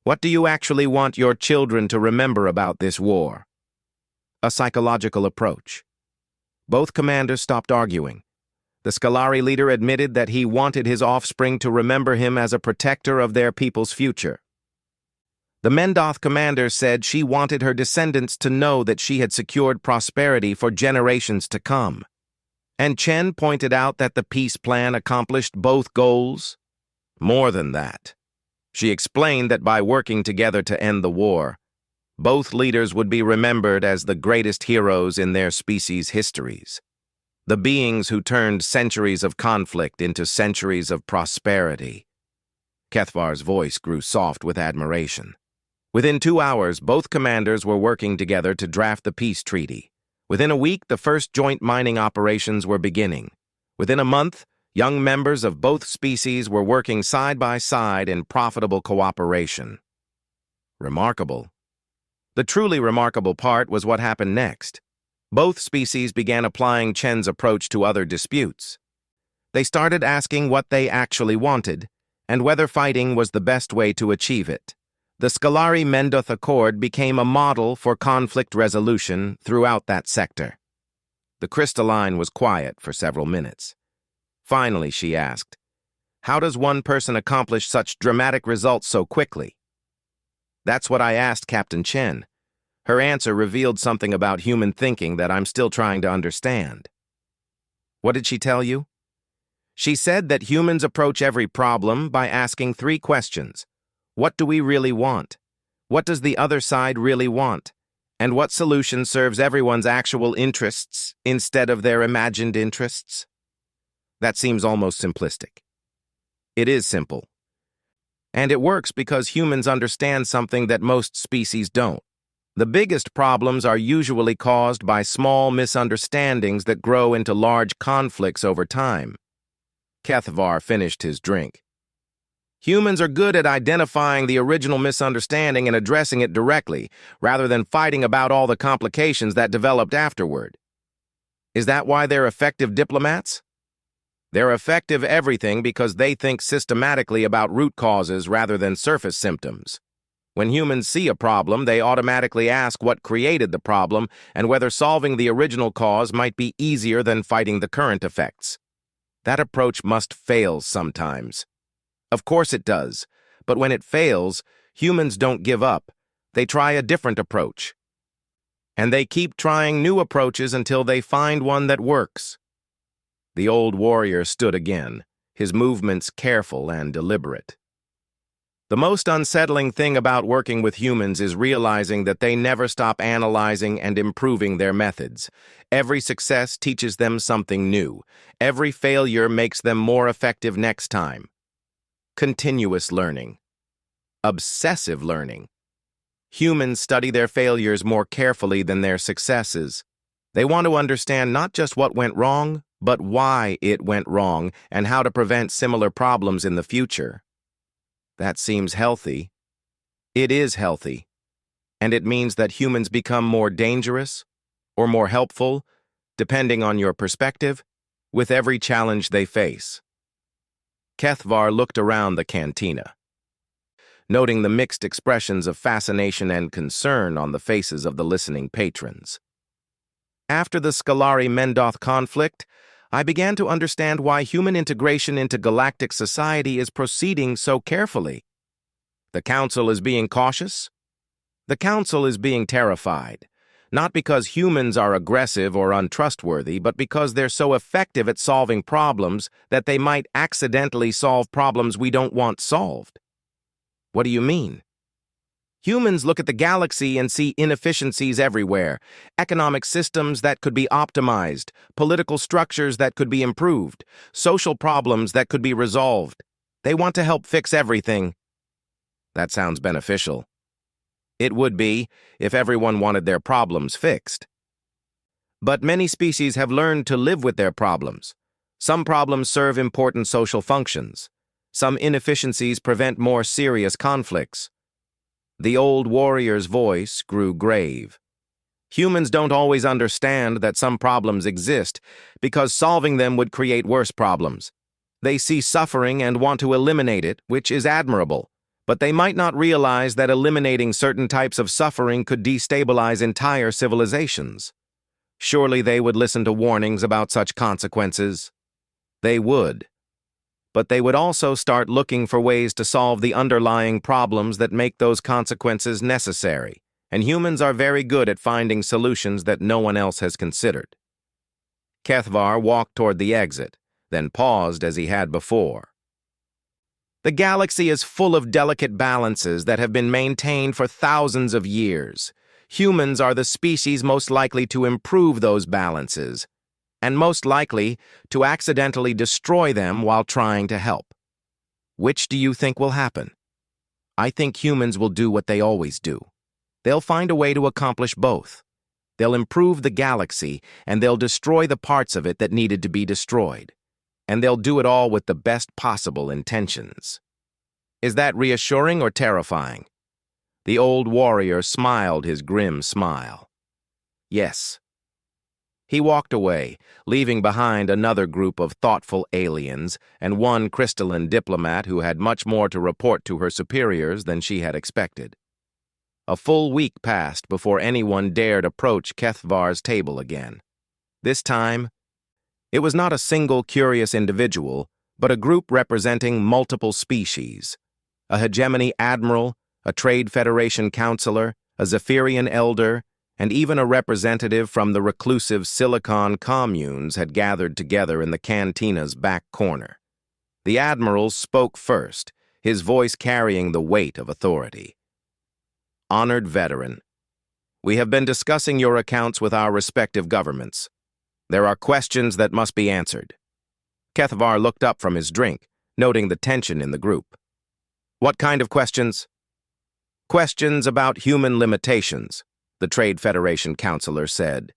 What do you actually want your children to remember about this war? A psychological approach. Both commanders stopped arguing. The Scolari leader admitted that he wanted his offspring to remember him as a protector of their people's future. The Mendoth commander said she wanted her descendants to know that she had secured prosperity for generations to come. And Chen pointed out that the peace plan accomplished both goals. More than that. She explained that by working together to end the war, both leaders would be remembered as the greatest heroes in their species' histories. The beings who turned centuries of conflict into centuries of prosperity. Kethvar's voice grew soft with admiration. Within 2 hours, both commanders were working together to draft the peace treaty. Within a week, the first joint mining operations were beginning. Within a month, young members of both species were working side by side in profitable cooperation. Remarkable. The truly remarkable part was what happened next. Both species began applying Chen's approach to other disputes. They started asking what they actually wanted, and whether fighting was the best way to achieve it. The Scolari-Mendoth Accord became a model for conflict resolution throughout that sector. The crystalline was quiet for several minutes. Finally, she asked, "How does one person accomplish such dramatic results so quickly?" That's what I asked Captain Chen. Her answer revealed something about human thinking that I'm still trying to understand. What did she tell you? She said that humans approach every problem by asking 3 questions. What do we really want? What does the other side really want? And what solution serves everyone's actual interests instead of their imagined interests? That seems almost simplistic. It is simple. And it works because humans understand something that most species don't. The biggest problems are usually caused by small misunderstandings that grow into large conflicts over time. Kethvar finished his drink. Humans are good at identifying the original misunderstanding and addressing it directly, rather than fighting about all the complications that developed afterward. Is that why they're effective diplomats? They're effective everything because they think systematically about root causes rather than surface symptoms. When humans see a problem, they automatically ask what created the problem and whether solving the original cause might be easier than fighting the current effects. That approach must fail sometimes. Of course it does, but when it fails, humans don't give up. They try a different approach. And they keep trying new approaches until they find one that works. The old warrior stood again, his movements careful and deliberate. The most unsettling thing about working with humans is realizing that they never stop analyzing and improving their methods. Every success teaches them something new. Every failure makes them more effective next time. Continuous learning. Obsessive learning. Humans study their failures more carefully than their successes. They want to understand not just what went wrong, but why it went wrong and how to prevent similar problems in the future. That seems healthy. It is healthy. And it means that humans become more dangerous or more helpful, depending on your perspective, with every challenge they face. Kethvar looked around the cantina, noting the mixed expressions of fascination and concern on the faces of the listening patrons. After the Scolari-Mendoth conflict, I began to understand why human integration into galactic society is proceeding so carefully. The Council is being cautious. The Council is being terrified. Not because humans are aggressive or untrustworthy, but because they're so effective at solving problems that they might accidentally solve problems we don't want solved. What do you mean? Humans look at the galaxy and see inefficiencies everywhere, economic systems that could be optimized, political structures that could be improved, social problems that could be resolved. They want to help fix everything. That sounds beneficial. It would be if everyone wanted their problems fixed. But many species have learned to live with their problems. Some problems serve important social functions. Some inefficiencies prevent more serious conflicts. The old warrior's voice grew grave. Humans don't always understand that some problems exist because solving them would create worse problems. They see suffering and want to eliminate it, which is admirable, but they might not realize that eliminating certain types of suffering could destabilize entire civilizations. Surely they would listen to warnings about such consequences. They would. But they would also start looking for ways to solve the underlying problems that make those consequences necessary, and humans are very good at finding solutions that no one else has considered. Kethvar walked toward the exit, then paused as he had before. The galaxy is full of delicate balances that have been maintained for thousands of years. Humans are the species most likely to improve those balances, and most likely to accidentally destroy them while trying to help. Which do you think will happen? I think humans will do what they always do. They'll find a way to accomplish both. They'll improve the galaxy, and they'll destroy the parts of it that needed to be destroyed. And they'll do it all with the best possible intentions. Is that reassuring or terrifying? The old warrior smiled his grim smile. Yes. He walked away, leaving behind another group of thoughtful aliens and one crystalline diplomat who had much more to report to her superiors than she had expected. A full week passed before anyone dared approach Kethvar's table again. This time, it was not a single curious individual, but a group representing multiple species. A hegemony admiral, a trade federation counselor, a Zephyrian elder, and even a representative from the reclusive Silicon communes had gathered together in the cantina's back corner. The admiral spoke first, his voice carrying the weight of authority. Honored veteran, we have been discussing your accounts with our respective governments. There are questions that must be answered. Kethvar looked up from his drink, noting the tension in the group. What kind of questions? Questions about human limitations, the Trade Federation counselor said.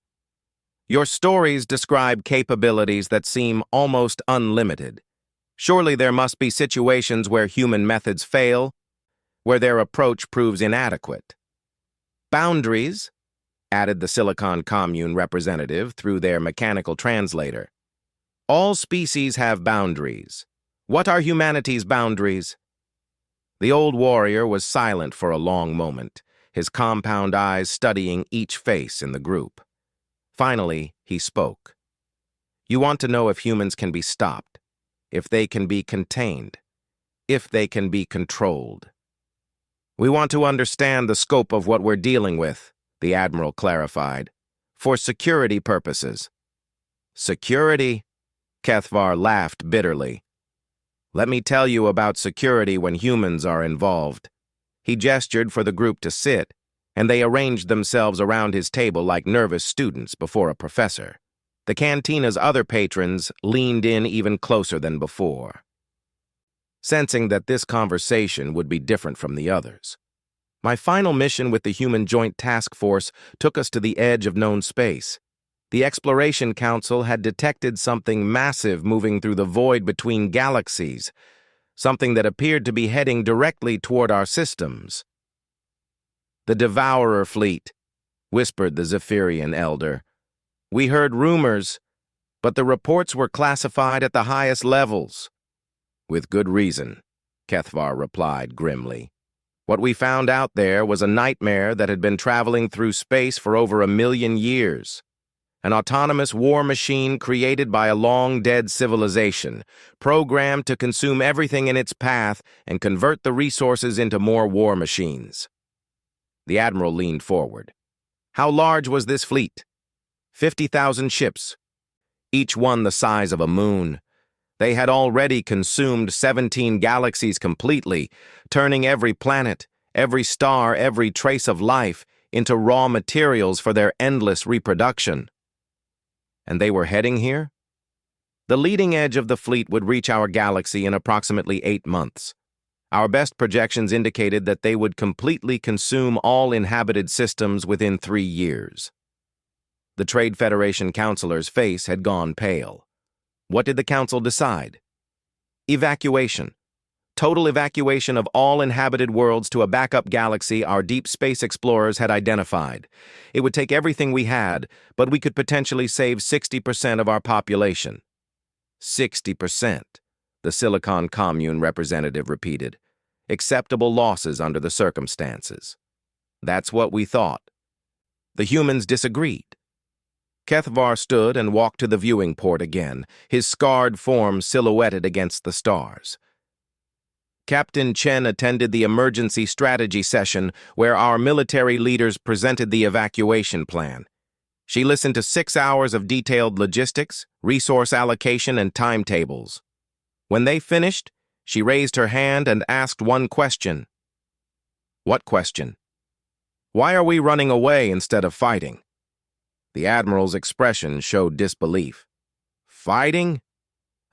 Your stories describe capabilities that seem almost unlimited. Surely there must be situations where human methods fail, where their approach proves inadequate. Boundaries, added the Silicon Commune representative through their mechanical translator. All species have boundaries. What are humanity's boundaries? The old warrior was silent for a long moment, his compound eyes studying each face in the group. Finally, he spoke. You want to know if humans can be stopped, if they can be contained, if they can be controlled. We want to understand the scope of what we're dealing with, the Admiral clarified, for security purposes. Security? Kethvar laughed bitterly. Let me tell you about security when humans are involved. He gestured for the group to sit, and they arranged themselves around his table like nervous students before a professor. The cantina's other patrons leaned in even closer than before, sensing that this conversation would be different from the others. My final mission with the Human Joint Task Force took us to the edge of known space. The Exploration Council had detected something massive moving through the void between galaxies, something that appeared to be heading directly toward our systems. The Devourer fleet, whispered the Zephyrian elder. We heard rumors, but the reports were classified at the highest levels. With good reason, Kethvar replied grimly. What we found out there was a nightmare that had been traveling through space for over 1 million years. An autonomous war machine created by a long-dead civilization, programmed to consume everything in its path and convert the resources into more war machines. The Admiral leaned forward. How large was this fleet? 50,000 ships, each one the size of a moon. They had already consumed 17 galaxies completely, turning every planet, every star, every trace of life into raw materials for their endless reproduction. And they were heading here? The leading edge of the fleet would reach our galaxy in approximately 8 months. Our best projections indicated that they would completely consume all inhabited systems within 3 years. The Trade Federation counselor's face had gone pale. What did the council decide? Evacuation. Total evacuation of all inhabited worlds to a backup galaxy our deep space explorers had identified. It would take everything we had, but we could potentially save 60% of our population. 60%, the Silicon Commune representative repeated. Acceptable losses under the circumstances. That's what we thought. The humans disagreed. Kethvar stood and walked to the viewing port again, his scarred form silhouetted against the stars. Captain Chen attended the emergency strategy session where our military leaders presented the evacuation plan. She listened to 6 hours of detailed logistics, resource allocation, and timetables. When they finished, she raised her hand and asked one question. What question? Why are we running away instead of fighting? The Admiral's expression showed disbelief. Fighting?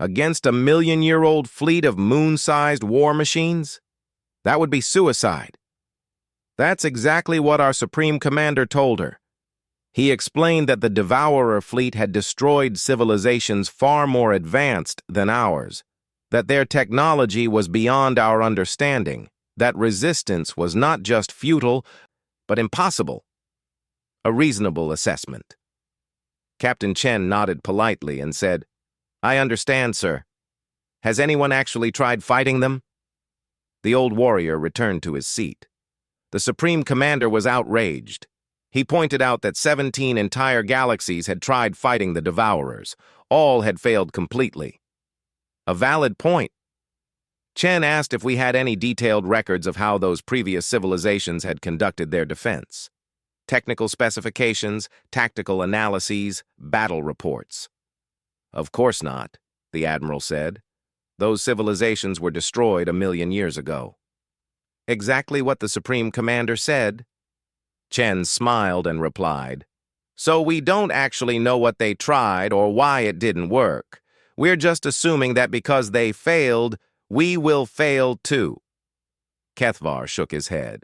Against a million-year-old fleet of moon-sized war machines? That would be suicide. That's exactly what our Supreme Commander told her. He explained that the Devourer fleet had destroyed civilizations far more advanced than ours, that their technology was beyond our understanding, that resistance was not just futile, but impossible. A reasonable assessment. Captain Chen nodded politely and said, I understand, sir. Has anyone actually tried fighting them? The old warrior returned to his seat. The Supreme Commander was outraged. He pointed out that 17 entire galaxies had tried fighting the Devourers. All had failed completely. A valid point. Chen asked if we had any detailed records of how those previous civilizations had conducted their defense. Technical specifications, tactical analyses, battle reports. Of course not, the Admiral said. Those civilizations were destroyed 1,000,000 years ago. Exactly what the Supreme Commander said. Chen smiled and replied, So we don't actually know what they tried or why it didn't work. We're just assuming that because they failed, we will fail too. Kethvar shook his head.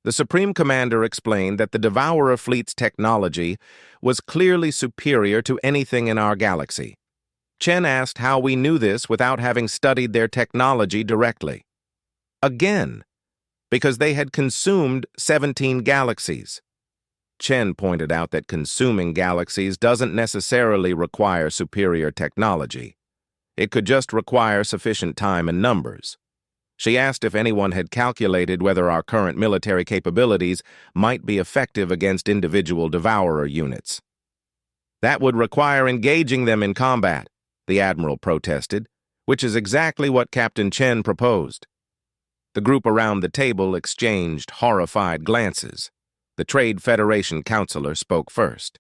The Supreme Commander explained that the Devourer fleet's technology was clearly superior to anything in our galaxy. Chen asked how we knew this without having studied their technology directly. Again, because they had consumed 17 galaxies. Chen pointed out that consuming galaxies doesn't necessarily require superior technology. It could just require sufficient time and numbers. She asked if anyone had calculated whether our current military capabilities might be effective against individual Devourer units. That would require engaging them in combat, the Admiral protested, which is exactly what Captain Chen proposed. The group around the table exchanged horrified glances. The Trade Federation counselor spoke first.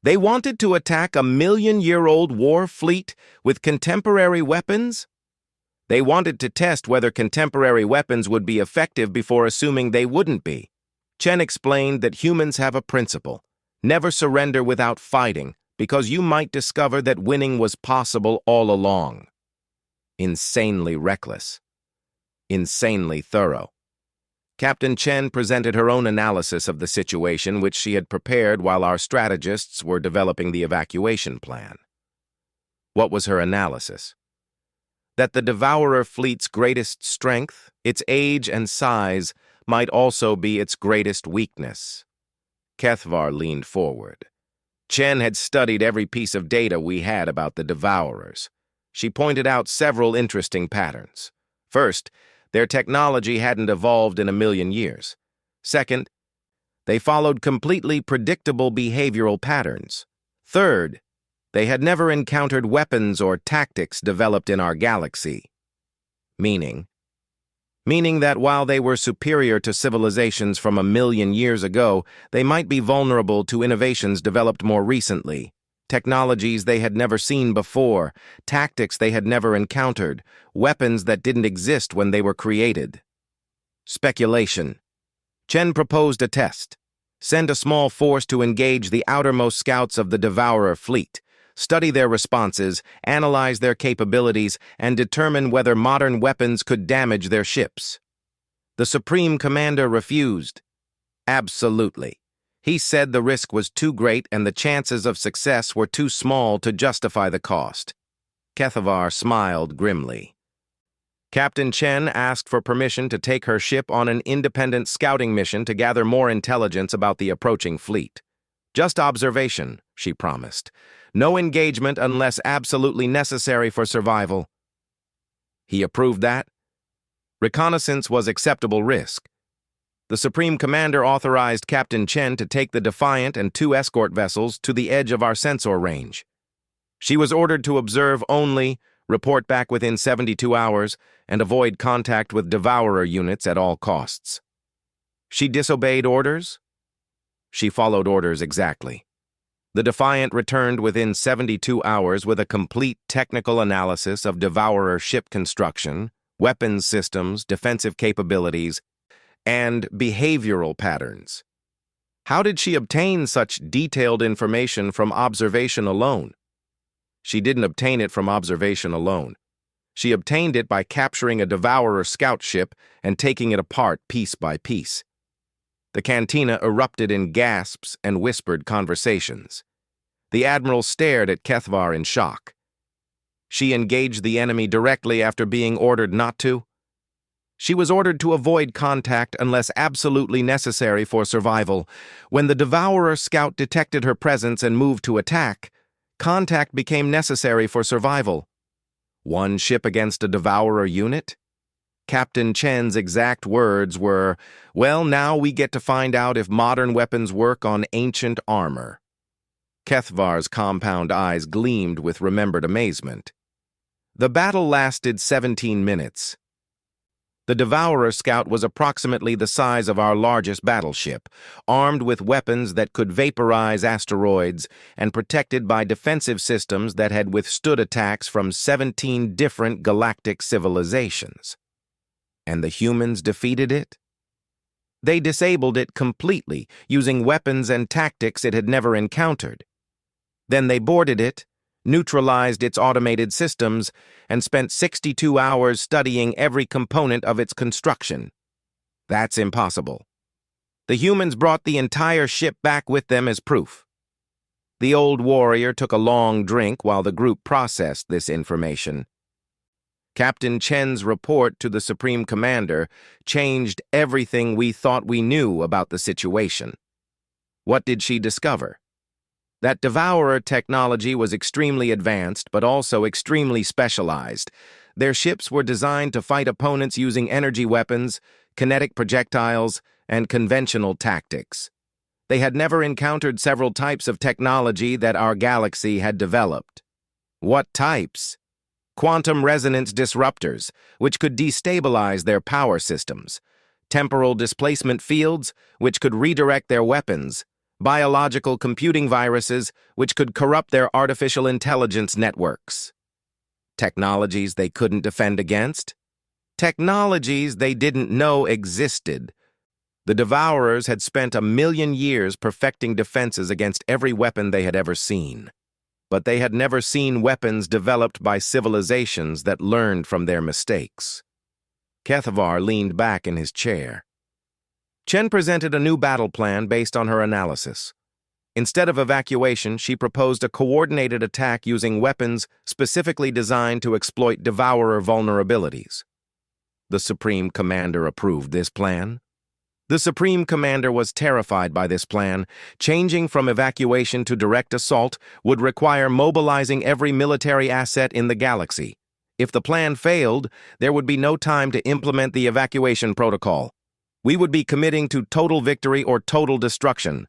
They wanted to attack a 1,000,000-year-old war fleet with contemporary weapons? They wanted to test whether contemporary weapons would be effective before assuming they wouldn't be. Chen explained that humans have a principle. Never surrender without fighting, because you might discover that winning was possible all along. Insanely reckless. Insanely thorough. Captain Chen presented her own analysis of the situation which she had prepared while our strategists were developing the evacuation plan. What was her analysis? That the Devourer fleet's greatest strength, its age and size, might also be its greatest weakness. Kethvar leaned forward. Chen had studied every piece of data we had about the Devourers. She pointed out several interesting patterns. First, their technology hadn't evolved in 1,000,000 years. Second, they followed completely predictable behavioral patterns. Third, they had never encountered weapons or tactics developed in our galaxy. Meaning, meaning that while they were superior to civilizations from 1 million years ago, they might be vulnerable to innovations developed more recently. Technologies they had never seen before, tactics they had never encountered, weapons that didn't exist when they were created. Speculation. Chen proposed a test. Send a small force to engage the outermost scouts of the Devourer fleet, study their responses, analyze their capabilities, and determine whether modern weapons could damage their ships. The Supreme Commander refused. Absolutely. He said the risk was too great and the chances of success were too small to justify the cost. Kethavar smiled grimly. Captain Chen asked for permission to take her ship on an independent scouting mission to gather more intelligence about the approaching fleet. Just observation, she promised. No engagement unless absolutely necessary for survival. He approved that. Reconnaissance was acceptable risk. The Supreme Commander authorized Captain Chen to take the Defiant and 2 escort vessels to the edge of our sensor range. She was ordered to observe only, report back within 72 hours, and avoid contact with Devourer units at all costs. She disobeyed orders? She followed orders exactly. The Defiant returned within 72 hours with a complete technical analysis of Devourer ship construction, weapons systems, defensive capabilities, and behavioral patterns. How did she obtain such detailed information from observation alone? She didn't obtain it from observation alone. She obtained it by capturing a Devourer scout ship and taking it apart piece by piece. The cantina erupted in gasps and whispered conversations. The Admiral stared at Kethvar in shock. She engaged the enemy directly after being ordered not to? She was ordered to avoid contact unless absolutely necessary for survival. When the Devourer scout detected her presence and moved to attack, contact became necessary for survival. One ship against a Devourer unit? Captain Chen's exact words were, "Well, now we get to find out if modern weapons work on ancient armor." Kethvar's compound eyes gleamed with remembered amazement. The battle lasted 17 minutes. The Devourer scout was approximately the size of our largest battleship, armed with weapons that could vaporize asteroids and protected by defensive systems that had withstood attacks from 17 different galactic civilizations. And the humans defeated it? They disabled it completely, using weapons and tactics it had never encountered. Then they boarded it, neutralized its automated systems, and spent 62 hours studying every component of its construction. That's impossible. The humans brought the entire ship back with them as proof. The old warrior took a long drink while the group processed this information. Captain Chen's report to the Supreme Commander changed everything we thought we knew about the situation. What did she discover? That Devourer technology was extremely advanced, but also extremely specialized. Their ships were designed to fight opponents using energy weapons, kinetic projectiles, and conventional tactics. They had never encountered several types of technology that our galaxy had developed. What types? Quantum resonance disruptors, which could destabilize their power systems. Temporal displacement fields, which could redirect their weapons. Biological computing viruses, which could corrupt their artificial intelligence networks. Technologies they couldn't defend against? Technologies they didn't know existed. The Devourers had spent 1,000,000 years perfecting defenses against every weapon they had ever seen. But they had never seen weapons developed by civilizations that learned from their mistakes. Kethavar leaned back in his chair. Chen presented a new battle plan based on her analysis. Instead of evacuation, she proposed a coordinated attack using weapons specifically designed to exploit Devourer vulnerabilities. The Supreme Commander approved this plan. The Supreme Commander was terrified by this plan. Changing from evacuation to direct assault would require mobilizing every military asset in the galaxy. If the plan failed, there would be no time to implement the evacuation protocol. We would be committing to total victory or total destruction.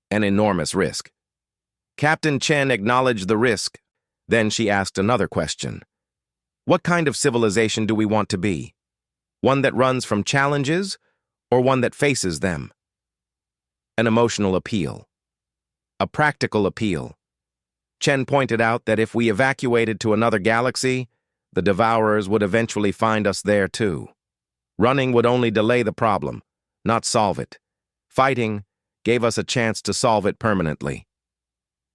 An enormous risk. Captain Chen acknowledged the risk. Then she asked another question. What kind of civilization do we want to be? One that runs from challenges, or one that faces them? An emotional appeal. A practical appeal. Chen pointed out that if we evacuated to another galaxy, the Devourers would eventually find us there too. Running would only delay the problem, not solve it. Fighting gave us a chance to solve it permanently.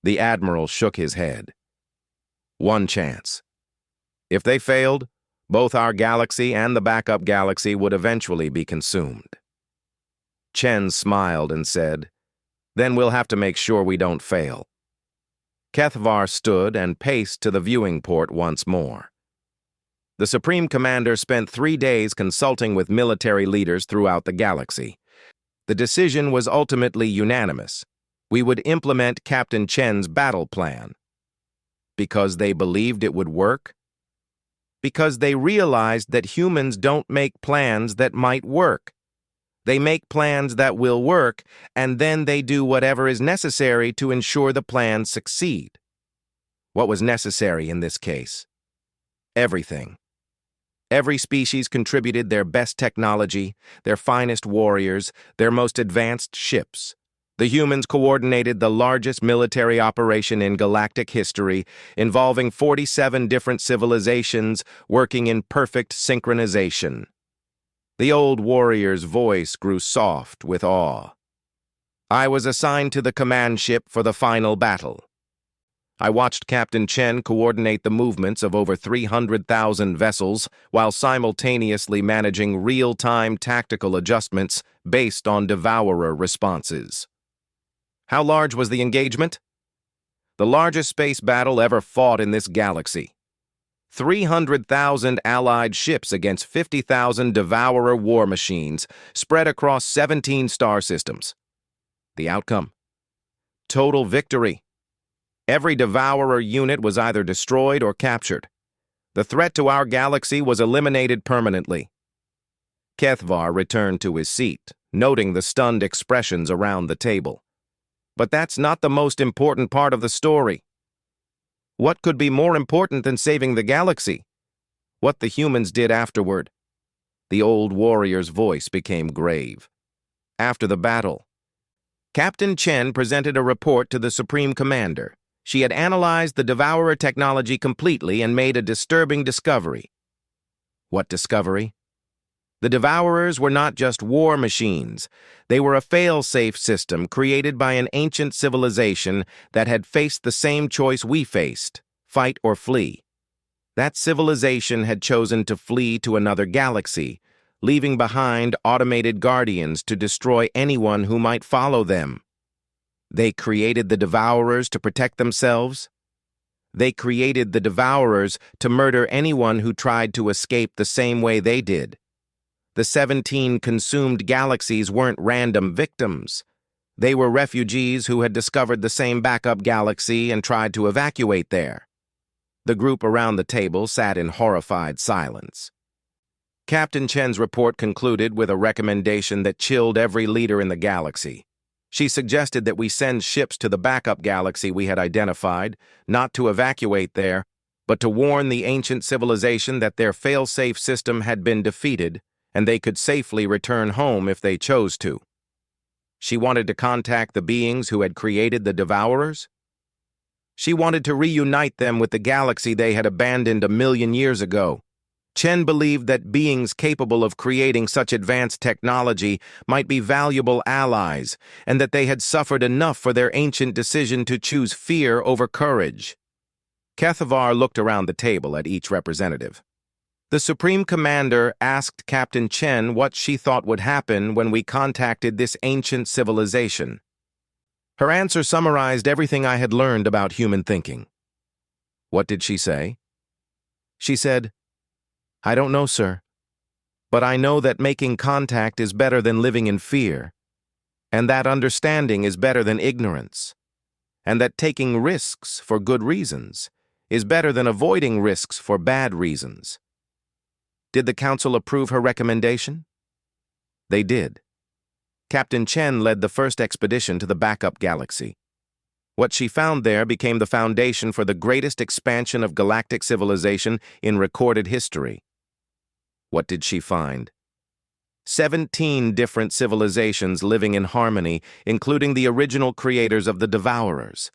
The Admiral shook his head. One chance. If they failed, both our galaxy and the backup galaxy would eventually be consumed. Chen smiled and said, "Then we'll have to make sure we don't fail." Kethvar stood and paced to the viewing port once more. The Supreme Commander spent 3 days consulting with military leaders throughout the galaxy. The decision was ultimately unanimous. We would implement Captain Chen's battle plan. Because they believed it would work? Because they realized that humans don't make plans that might work. They make plans that will work, and then they do whatever is necessary to ensure the plans succeed. What was necessary in this case? Everything. Every species contributed their best technology, their finest warriors, their most advanced ships. The humans coordinated the largest military operation in galactic history, involving 47 different civilizations working in perfect synchronization. The old warrior's voice grew soft with awe. I was assigned to the command ship for the final battle. I watched Captain Chen coordinate the movements of over 300,000 vessels while simultaneously managing real-time tactical adjustments based on Devourer responses. How large was the engagement? The largest space battle ever fought in this galaxy. 300,000 Allied ships against 50,000 Devourer war machines spread across 17 star systems. The outcome? Total victory. Every Devourer unit was either destroyed or captured. The threat to our galaxy was eliminated permanently. Kethvar returned to his seat, noting the stunned expressions around the table. But that's not the most important part of the story. What could be more important than saving the galaxy? What the humans did afterward. The old warrior's voice became grave. After the battle, Captain Chen presented a report to the Supreme Commander. She had analyzed the Devourer technology completely and made a disturbing discovery. What discovery? The Devourers were not just war machines. They were a fail-safe system created by an ancient civilization that had faced the same choice we faced, fight or flee. That civilization had chosen to flee to another galaxy, leaving behind automated guardians to destroy anyone who might follow them. They created the Devourers to protect themselves. They created the Devourers to murder anyone who tried to escape the same way they did. The 17 consumed galaxies weren't random victims. They were refugees who had discovered the same backup galaxy and tried to evacuate there. The group around the table sat in horrified silence. Captain Chen's report concluded with a recommendation that chilled every leader in the galaxy. She suggested that we send ships to the backup galaxy we had identified, not to evacuate there, but to warn the ancient civilization that their fail-safe system had been defeated and they could safely return home if they chose to. She wanted to contact the beings who had created the Devourers. She wanted to reunite them with the galaxy they had abandoned 1,000,000 years ago. Chen believed that beings capable of creating such advanced technology might be valuable allies, and that they had suffered enough for their ancient decision to choose fear over courage. Kethvar looked around the table at each representative. The Supreme Commander asked Captain Chen what she thought would happen when we contacted this ancient civilization. Her answer summarized everything I had learned about human thinking. What did she say? She said, "I don't know, sir, but I know that making contact is better than living in fear, and that understanding is better than ignorance, and that taking risks for good reasons is better than avoiding risks for bad reasons." Did the Council approve her recommendation? They did. Captain Chen led the first expedition to the backup galaxy. What she found there became the foundation for the greatest expansion of galactic civilization in recorded history. What did she find? 17 different civilizations living in harmony, including the original creators of the Devourers.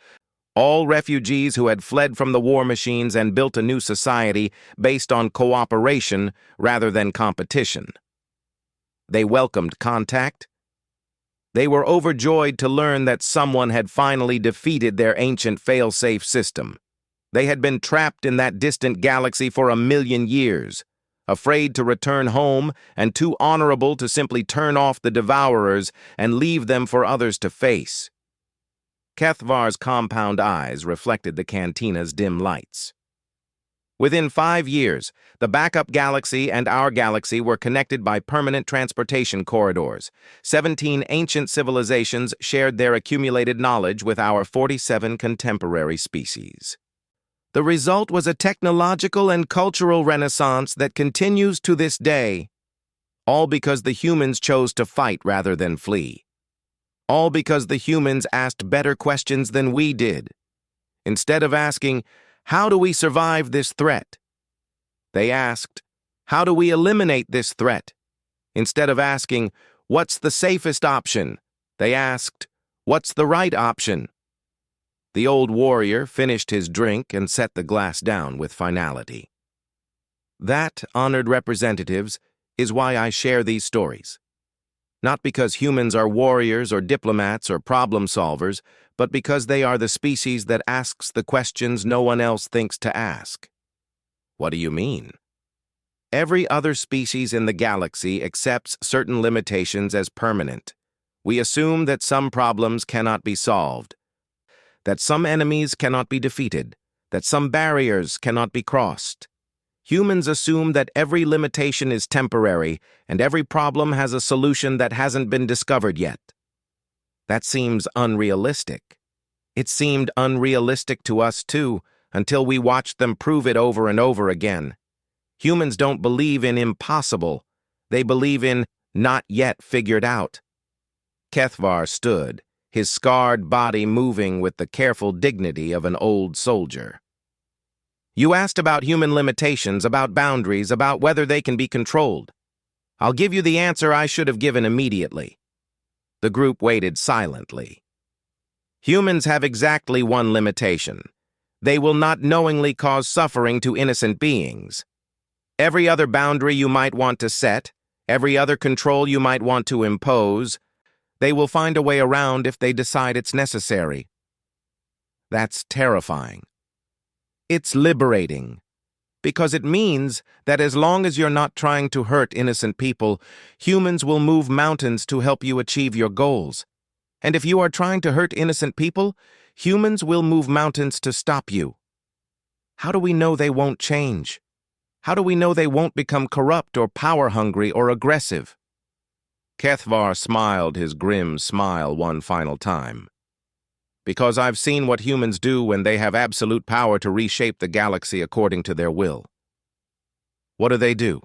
All refugees who had fled from the war machines and built a new society based on cooperation rather than competition. They welcomed contact. They were overjoyed to learn that someone had finally defeated their ancient fail-safe system. They had been trapped in that distant galaxy for 1,000,000 years, afraid to return home and too honorable to simply turn off the Devourers and leave them for others to face. Kethvar's compound eyes reflected the cantina's dim lights. Within 5 years, the backup galaxy and our galaxy were connected by permanent transportation corridors. 17 ancient civilizations shared their accumulated knowledge with our 47 contemporary species. The result was a technological and cultural renaissance that continues to this day, all because the humans chose to fight rather than flee. All because the humans asked better questions than we did. Instead of asking, "How do we survive this threat?" they asked, "How do we eliminate this threat?" Instead of asking, "What's the safest option?" they asked, "What's the right option?" The old warrior finished his drink and set the glass down with finality. That, honored representatives, is why I share these stories. Not because humans are warriors or diplomats or problem solvers, but because they are the species that asks the questions no one else thinks to ask. What do you mean? Every other species in the galaxy accepts certain limitations as permanent. We assume that some problems cannot be solved, that some enemies cannot be defeated, that some barriers cannot be crossed. Humans assume that every limitation is temporary and every problem has a solution that hasn't been discovered yet. That seems unrealistic. It seemed unrealistic to us too, until we watched them prove it over and over again. Humans don't believe in impossible. They believe in not yet figured out. Kethvar stood, his scarred body moving with the careful dignity of an old soldier. You asked about human limitations, about boundaries, about whether they can be controlled. I'll give you the answer I should have given immediately. The group waited silently. Humans have exactly one limitation. They will not knowingly cause suffering to innocent beings. Every other boundary you might want to set, every other control you might want to impose, they will find a way around if they decide it's necessary. That's terrifying. It's liberating, because it means that as long as you're not trying to hurt innocent people, humans will move mountains to help you achieve your goals. And if you are trying to hurt innocent people, humans will move mountains to stop you. How do we know they won't change? How do we know they won't become corrupt or power-hungry or aggressive? Kethvar smiled his grim smile one final time. Because I've seen what humans do when they have absolute power to reshape the galaxy according to their will. What do?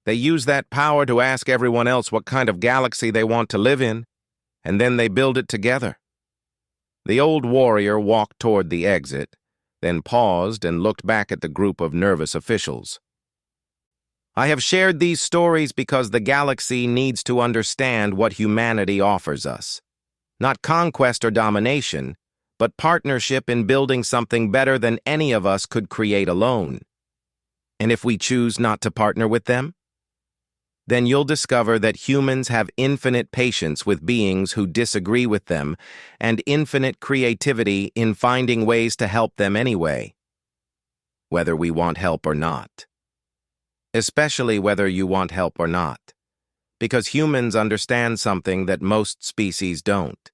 They use that power to ask everyone else what kind of galaxy they want to live in, and then they build it together. The old warrior walked toward the exit, then paused and looked back at the group of nervous officials. I have shared these stories because the galaxy needs to understand what humanity offers us. Not conquest or domination, but partnership in building something better than any of us could create alone. And if we choose not to partner with them, then you'll discover that humans have infinite patience with beings who disagree with them and infinite creativity in finding ways to help them anyway, whether we want help or not. Especially whether you want help or not, because humans understand something that most species don't.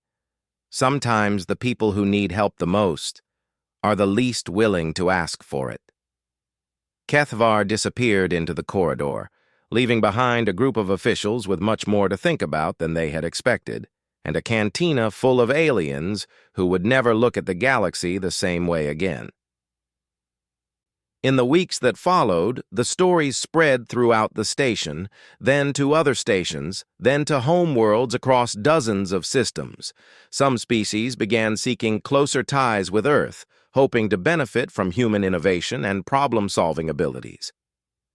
Sometimes the people who need help the most are the least willing to ask for it. Kethvar disappeared into the corridor, leaving behind a group of officials with much more to think about than they had expected, and a cantina full of aliens who would never look at the galaxy the same way again. In the weeks that followed, the stories spread throughout the station, then to other stations, then to homeworlds across dozens of systems. Some species began seeking closer ties with Earth, hoping to benefit from human innovation and problem-solving abilities.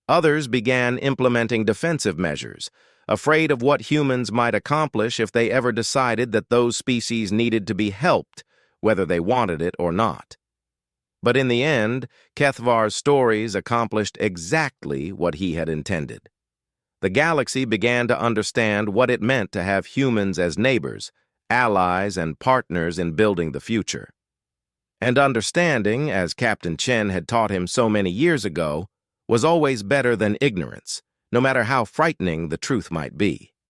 Others began implementing defensive measures, afraid of what humans might accomplish if they ever decided that those species needed to be helped, whether they wanted it or not. But in the end, HFY's stories accomplished exactly what he had intended. The galaxy began to understand what it meant to have humans as neighbors, allies, and partners in building the future. And understanding, as Captain Chen had taught him so many years ago, was always better than ignorance, no matter how frightening the truth might be.